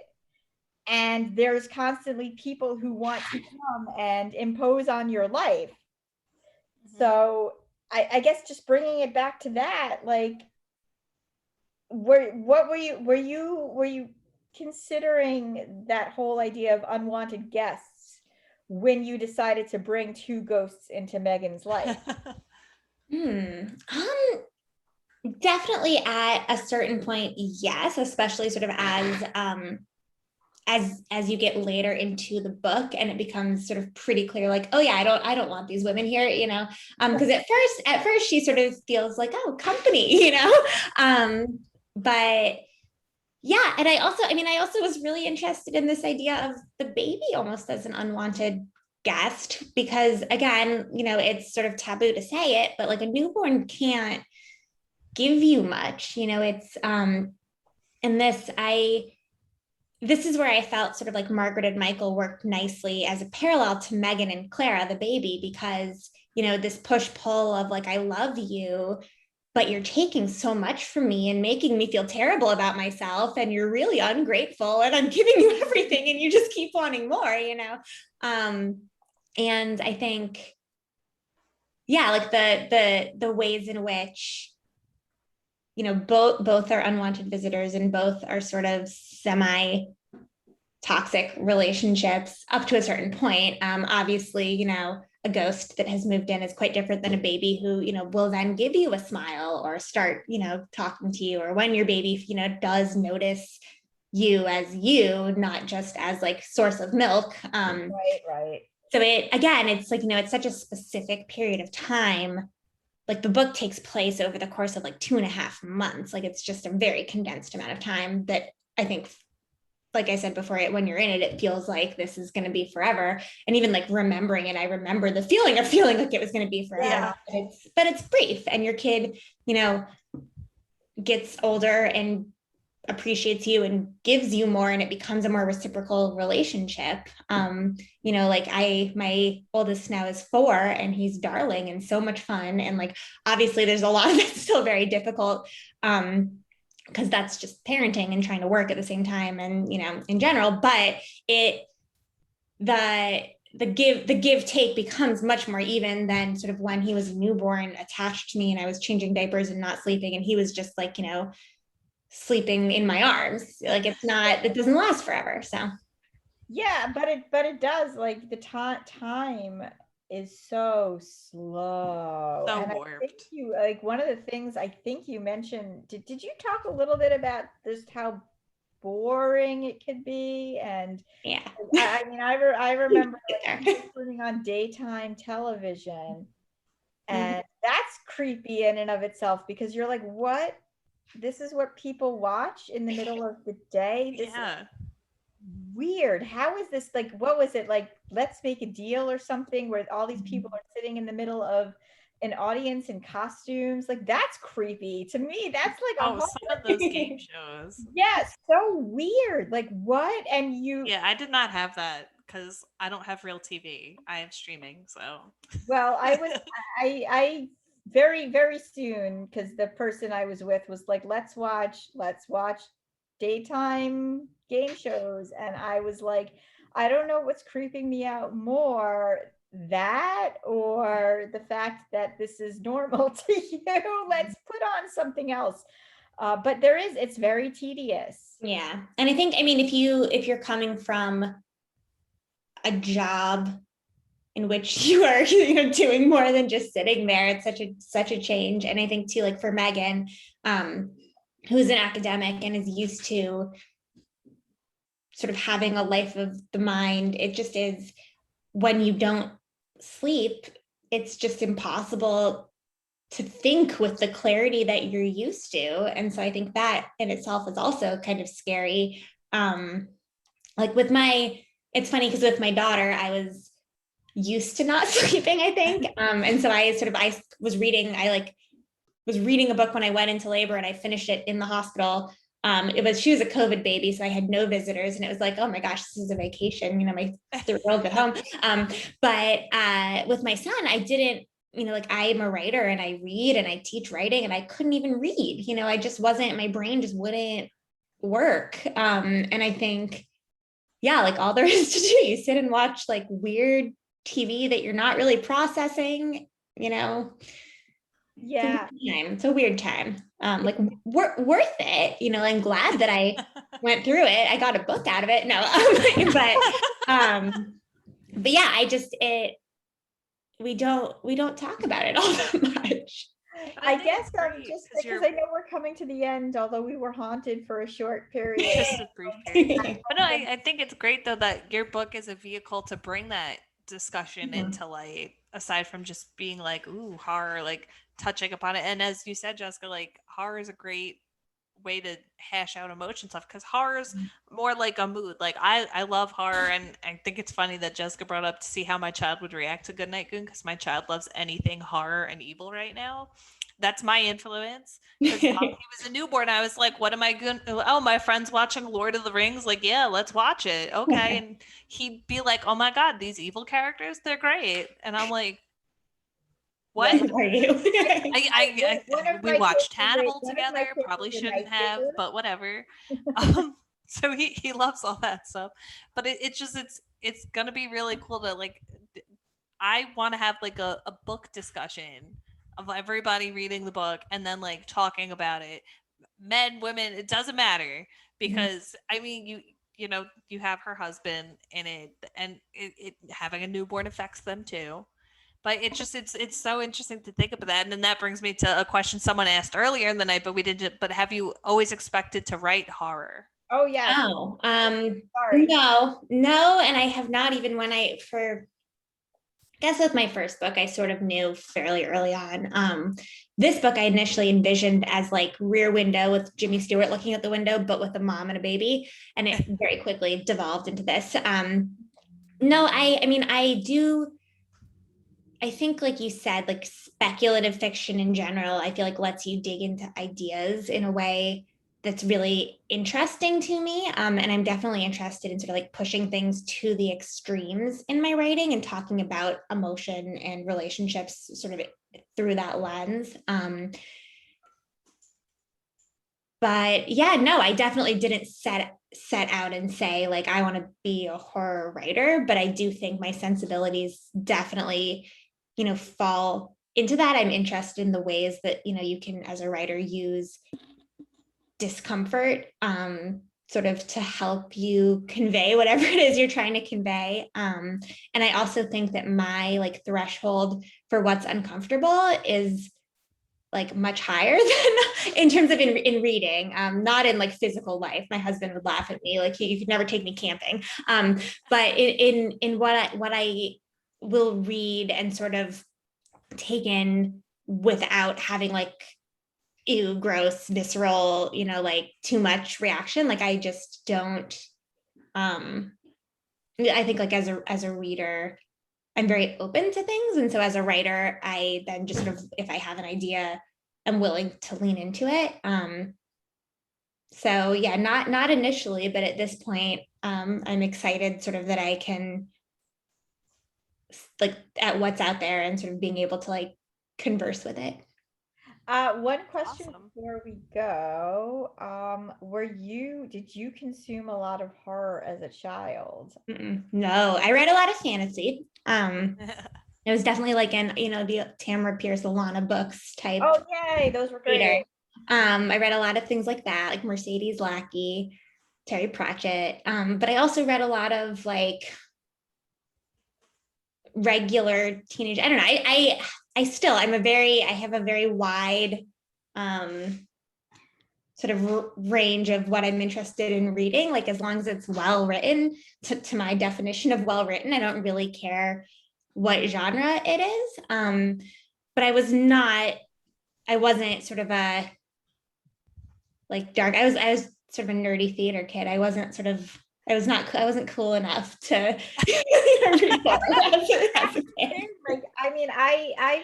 and there's constantly people who want to come and impose on your life. So I guess just bringing it back to that, like, what were you considering that whole idea of unwanted guests when you decided to bring two ghosts into Megan's life? Definitely at a certain point, yes, especially sort of as you get later into the book and it becomes sort of pretty clear, like, oh yeah, I don't want these women here, you know, because at first she sort of feels like, oh, company, you know, but yeah. And I also was really interested in this idea of the baby almost as an unwanted guest, because again, you know, it's sort of taboo to say it, but like a newborn can't give you much, you know. It's and this is where I felt sort of like Margaret and Michael worked nicely as a parallel to Megan and Clara, the baby, because, you know, this push pull of like, I love you, but you're taking so much from me and making me feel terrible about myself, and you're really ungrateful, and I'm giving you everything and you just keep wanting more, you know. And I think, yeah, like the ways in which, you know, both are unwanted visitors, and both are sort of semi toxic relationships up to a certain point. Obviously, you know, a ghost that has moved in is quite different than a baby who, will then give you a smile or start, talking to you, or when your baby, does notice you as you, not just as like source of milk. Right. So it's like, it's such a specific period of time. Like the book takes place over the course of like 2.5 months. Like it's just a very condensed amount of time that I think, like I said before, when you're in it, it feels like this is going to be forever. And even like remembering it, I remember the feeling of feeling like it was going to be forever. Yeah. But it's brief, and your kid, gets older and appreciates you and gives you more, and it becomes a more reciprocal relationship. Like my oldest now is 4, and he's darling and so much fun, and like obviously there's a lot of it still very difficult, because that's just parenting and trying to work at the same time, and in general. But the give take becomes much more even than sort of when he was a newborn attached to me and I was changing diapers and not sleeping, and he was just like sleeping in my arms. Like it doesn't last forever. So yeah, but it does, like the time is so slow. So and warped. I think you, like, one of the things I think you mentioned, did you talk a little bit about just how boring it could be? And yeah. I mean, I remember like turning on daytime television, and that's creepy in and of itself, because you're like, what? This is what people watch in the middle of the day? This is weird. How is this, like, what was it, like Let's Make a Deal or something, where all these people are sitting in the middle of an audience in costumes? Like, that's creepy to me. That's like some of those game shows. Yeah, so weird. Like, what? And I did not have that because I don't have real TV. I have streaming. So well, I very, very soon, because the person I was with was like, let's watch daytime game shows. And I was like, I don't know what's creeping me out more, that or the fact that this is normal to you. Let's put on something else. But it's very tedious. Yeah. And I think, I mean, if you're coming from a job in which you are doing more than just sitting there, it's such a change. And I think too, like for Megan, who's an academic and is used to sort of having a life of the mind, it just is, when you don't sleep, it's just impossible to think with the clarity that you're used to. And so I think that in itself is also kind of scary. Like it's funny because with my daughter, I was used to not sleeping, I think. And so I was reading a book when I went into labor, and I finished it in the hospital. She was a COVID baby, so I had no visitors, and it was like, oh my gosh, this is a vacation, my 3-year-old at home. But with my son, I didn't, like I am a writer and I read and I teach writing, and I couldn't even read, I just wasn't, my brain just wouldn't work. And I think, yeah, like all there is to do, you sit and watch like weird TV that you're not really processing, Yeah. It's a weird time. Like worth it, I'm glad that I went through it. I got a book out of it. No, but yeah, we don't talk about it all that much. I guess just because I know we're coming to the end, although we were haunted for a short period. Just a brief period. But no, I think it's great though that your book is a vehicle to bring that discussion into light, aside from just being like, ooh, horror, like touching upon it. And as you said, Jessica, like horror is a great way to hash out emotion stuff, because horror is more like a mood. Like I love horror, and I think it's funny that Jessica brought up to see how my child would react to Goodnight Goon, because my child loves anything horror and evil right now. That's my influence. Because he was a newborn, I was like, what am I going to, oh, my friend's watching Lord of the Rings, like, yeah, let's watch it. Okay. And he'd be like, oh my God, these evil characters, they're great. And I'm like, what are you? We watched Hannibal together, probably shouldn't have, but whatever. So he loves all that stuff. But it's gonna be really cool to, like, I want to have like a book discussion of everybody reading the book and then like talking about it, men, women, it doesn't matter, because I mean, you have her husband in it, and it having a newborn affects them too. But it's so interesting to think about that. And then that brings me to a question someone asked earlier in the night, but we didn't, but have you always expected to write horror? Oh yes. Oh, Sorry. no, and I have not even I guess with my first book, I sort of knew fairly early on. This book I initially envisioned as like Rear Window with Jimmy Stewart looking at the window, but with a mom and a baby. And it very quickly devolved into this. No, I mean, I think like you said, like speculative fiction in general, I feel like lets you dig into ideas in a way that's really interesting to me. And I'm definitely interested in sort of like pushing things to the extremes in my writing and talking about emotion and relationships sort of through that lens. But yeah, no, I definitely didn't set out and say like I want to be a horror writer, but I do think my sensibilities definitely, fall into that. I'm interested in the ways that, you can as a writer use discomfort sort of to help you convey whatever it is you're trying to convey. And I also think that my like threshold for what's uncomfortable is like much higher than in terms of in reading, not in like physical life. My husband would laugh at me like you could never take me camping. But in what I will read and sort of take in without having like ew, gross, visceral, like too much reaction. Like I just don't. I think like as a reader, I'm very open to things, and so as a writer, I then just sort of if I have an idea, I'm willing to lean into it. So yeah, not initially, but at this point, I'm excited sort of that I can like at what's out there and sort of being able to like converse with it. One question Awesome. before we go. Did you consume a lot of horror as a child? No, I read a lot of fantasy. It was definitely like the Tamara Pierce, Alana books type. Oh, yay, those were great. Reader. I read a lot of things like that, like Mercedes Lackey, Terry Pratchett. But I also read a lot of like regular teenage. I don't know. I have a very wide sort of range of what I'm interested in reading. Like as long as it's well written, to my definition of well written, I don't really care what genre it is. But I wasn't sort of a like dark. I was sort of a nerdy theater kid. I wasn't cool enough to read horror. Like, I mean, I've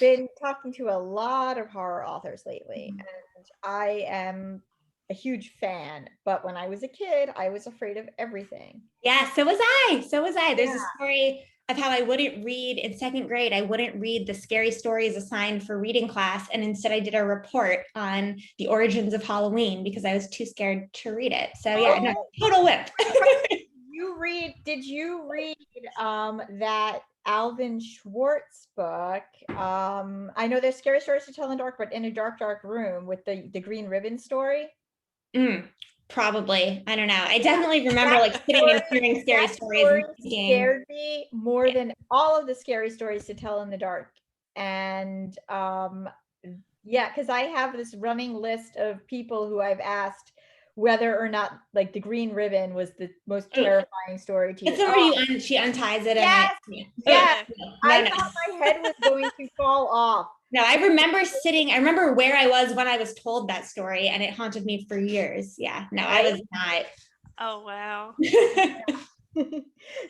been talking to a lot of horror authors lately, and I am a huge fan. But when I was a kid, I was afraid of everything. Yeah, so was I. There's a story of how I wouldn't read in second grade. I wouldn't read the scary stories assigned for reading class. And instead I did a report on the origins of Halloween because I was too scared to read it. So yeah, no, total whip. Did you read that Alvin Schwartz book? I know there's scary stories to tell in the dark, but in a dark, dark room with the green ribbon story. Probably. I don't know. I definitely remember like sitting and hearing scary stories. And scared me more than all of the scary stories to tell in the dark. And yeah, because I have this running list of people who I've asked whether or not like the green ribbon was the most terrifying story to you. It's where she unties it. Yes, yes. I thought my head was going to fall off. No, I remember where I was when I was told that story, and it haunted me for years. Yeah, no, I was not. Oh, wow.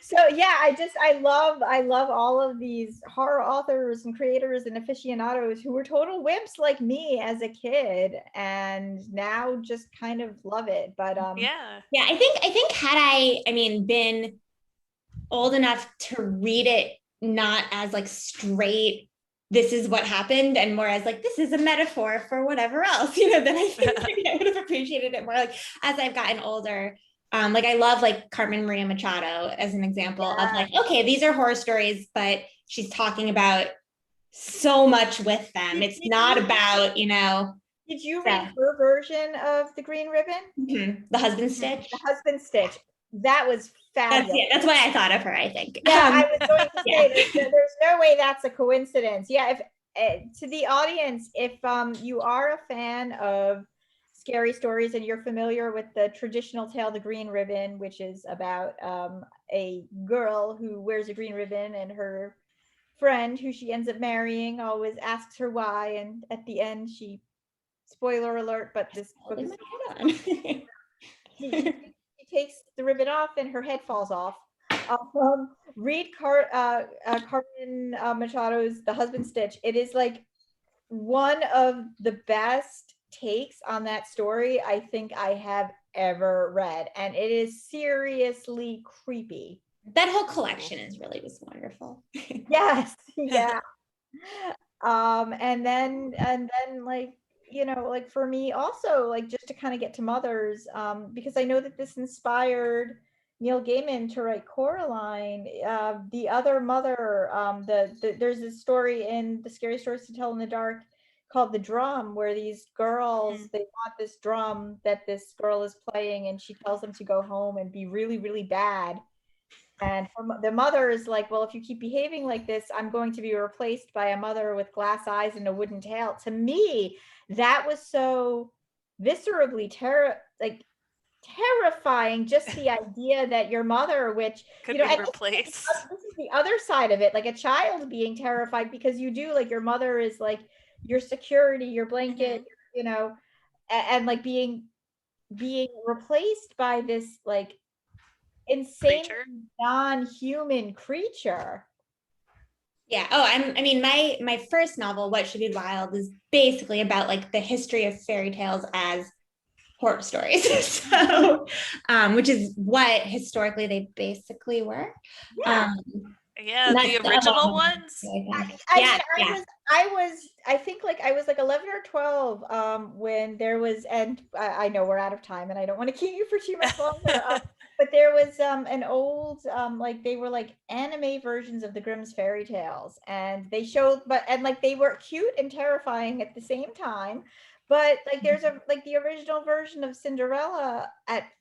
So yeah, I love all of these horror authors and creators and aficionados who were total wimps like me as a kid and now just kind of love it. But yeah, I think had I been old enough to read it not as like straight this is what happened and more as like this is a metaphor for whatever else, then I think I would have appreciated it more. Like as I've gotten older, like I love like Carmen Maria Machado as an example of like, okay, these are horror stories, but she's talking about so much with them. It's not about, Did you read her version of The Green Ribbon? The Husband Stitch? The Husband Stitch. That was fabulous. That's why I thought of her, I think. Yeah, I was going to Yeah. say there's no way that's a coincidence. Yeah, if to the audience, if you are a fan of scary stories and you're familiar with the traditional tale, The Green Ribbon, which is about a girl who wears a green ribbon and her friend who she ends up marrying always asks her why, and at the end she, spoiler alert, but this book is she takes the ribbon off and her head falls off. Read Carmen Machado's The Husband Stitch. It is like one of the best takes on that story I think I have ever read, and it is seriously creepy. That whole collection is really just wonderful. Yes, yeah. And then like, you know, like for me also, like just to kind of get to mothers, because I know that this inspired Neil Gaiman to write Coraline. The other mother, there's this story in The Scary Stories to Tell in the Dark called The Drum, where these girls, they want this drum that this girl is playing, and she tells them to go home and be really, really bad. And the mother is like, well, if you keep behaving like this, I'm going to be replaced by a mother with glass eyes and a wooden tail. To me, that was so viscerally terrifying, just the idea that your mother, which could you know, be replaced. This is the other side of it, like a child being terrified because you do, like, your mother is like your security, your blanket, you know, and like being replaced by this like insane non-human creature. Yeah. Oh, I mean, my first novel, What Should Be Wild, is basically about like the history of fairy tales as horror stories. So, which is what historically they basically were. Yeah. Yeah, the original ones. I think like I was like 11 or 12 when there was, and I know we're out of time and I don't want to keep you for too much longer. But there was an old like they were like anime versions of the Grimm's fairy tales, and they showed and like they were cute and terrifying at the same time. But like there's a like the original version of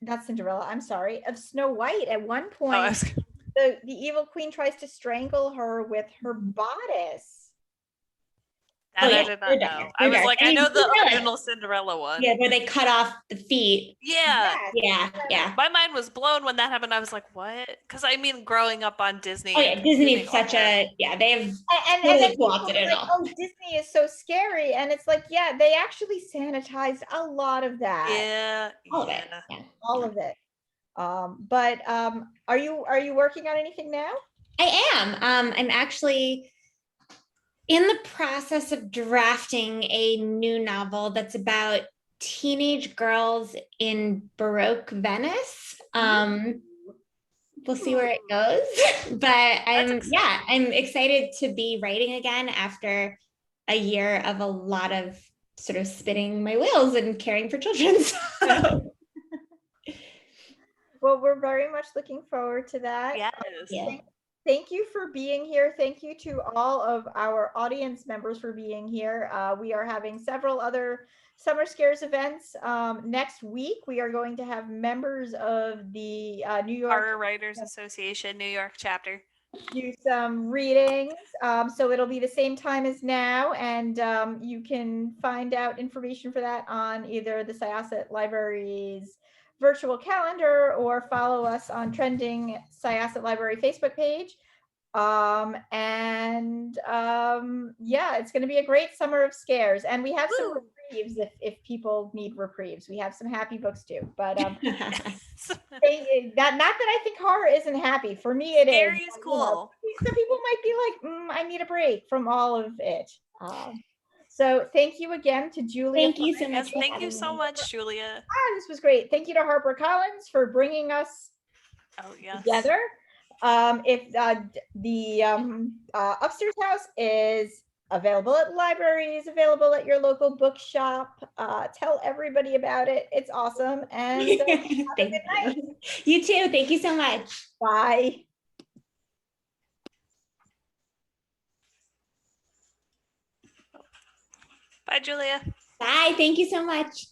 not Cinderella, I'm sorry, of Snow White. At one point, the evil queen tries to strangle her with her bodice. That I did not know. I was like, I know the original Cinderella one. Yeah, where they cut off the feet. Yeah. Yeah. My mind was blown when that happened. I was like, what? Because I mean, growing up on Disney. Oh yeah, Disney is such a, they have and then co-opted it all. Oh, Disney is so scary. And it's like, yeah, they actually sanitized a lot of that. Yeah. All of it. Yeah. All of it. But are you working on anything now? I am. I'm actually in the process of drafting a new novel that's about teenage girls in Baroque Venice. We'll see where it goes, but I'm excited to be writing again after a year of a lot of sort of spinning my wheels and caring for children. So. Well, we're very much looking forward to that. Yes. Thank you for being here. Thank you to all of our audience members for being here. We are having several other Summer Scares events. Next week, we are going to have members of the New York Horror Writers Association New York chapter do some readings. So it'll be the same time as now, and you can find out information for that on either the Syosset Library's virtual calendar or follow us on Trending Syosset Library Facebook page. Yeah, it's going to be a great summer of scares, and we have some reprieves if people need reprieves. We have some happy books too, but not that I think horror isn't happy. For me, it Scary is cool. You know, some people might be like, I need a break from all of it. So thank you again to Julia. Thank you so much. Thank you so much, Julia. This was great. Thank you to Harper Collins for bringing us together. If the upstairs house is available at libraries, available at your local bookshop, tell everybody about it. It's awesome. And have a good night. You too. Thank you so much. Bye. Bye, Julia. Bye. Thank you so much.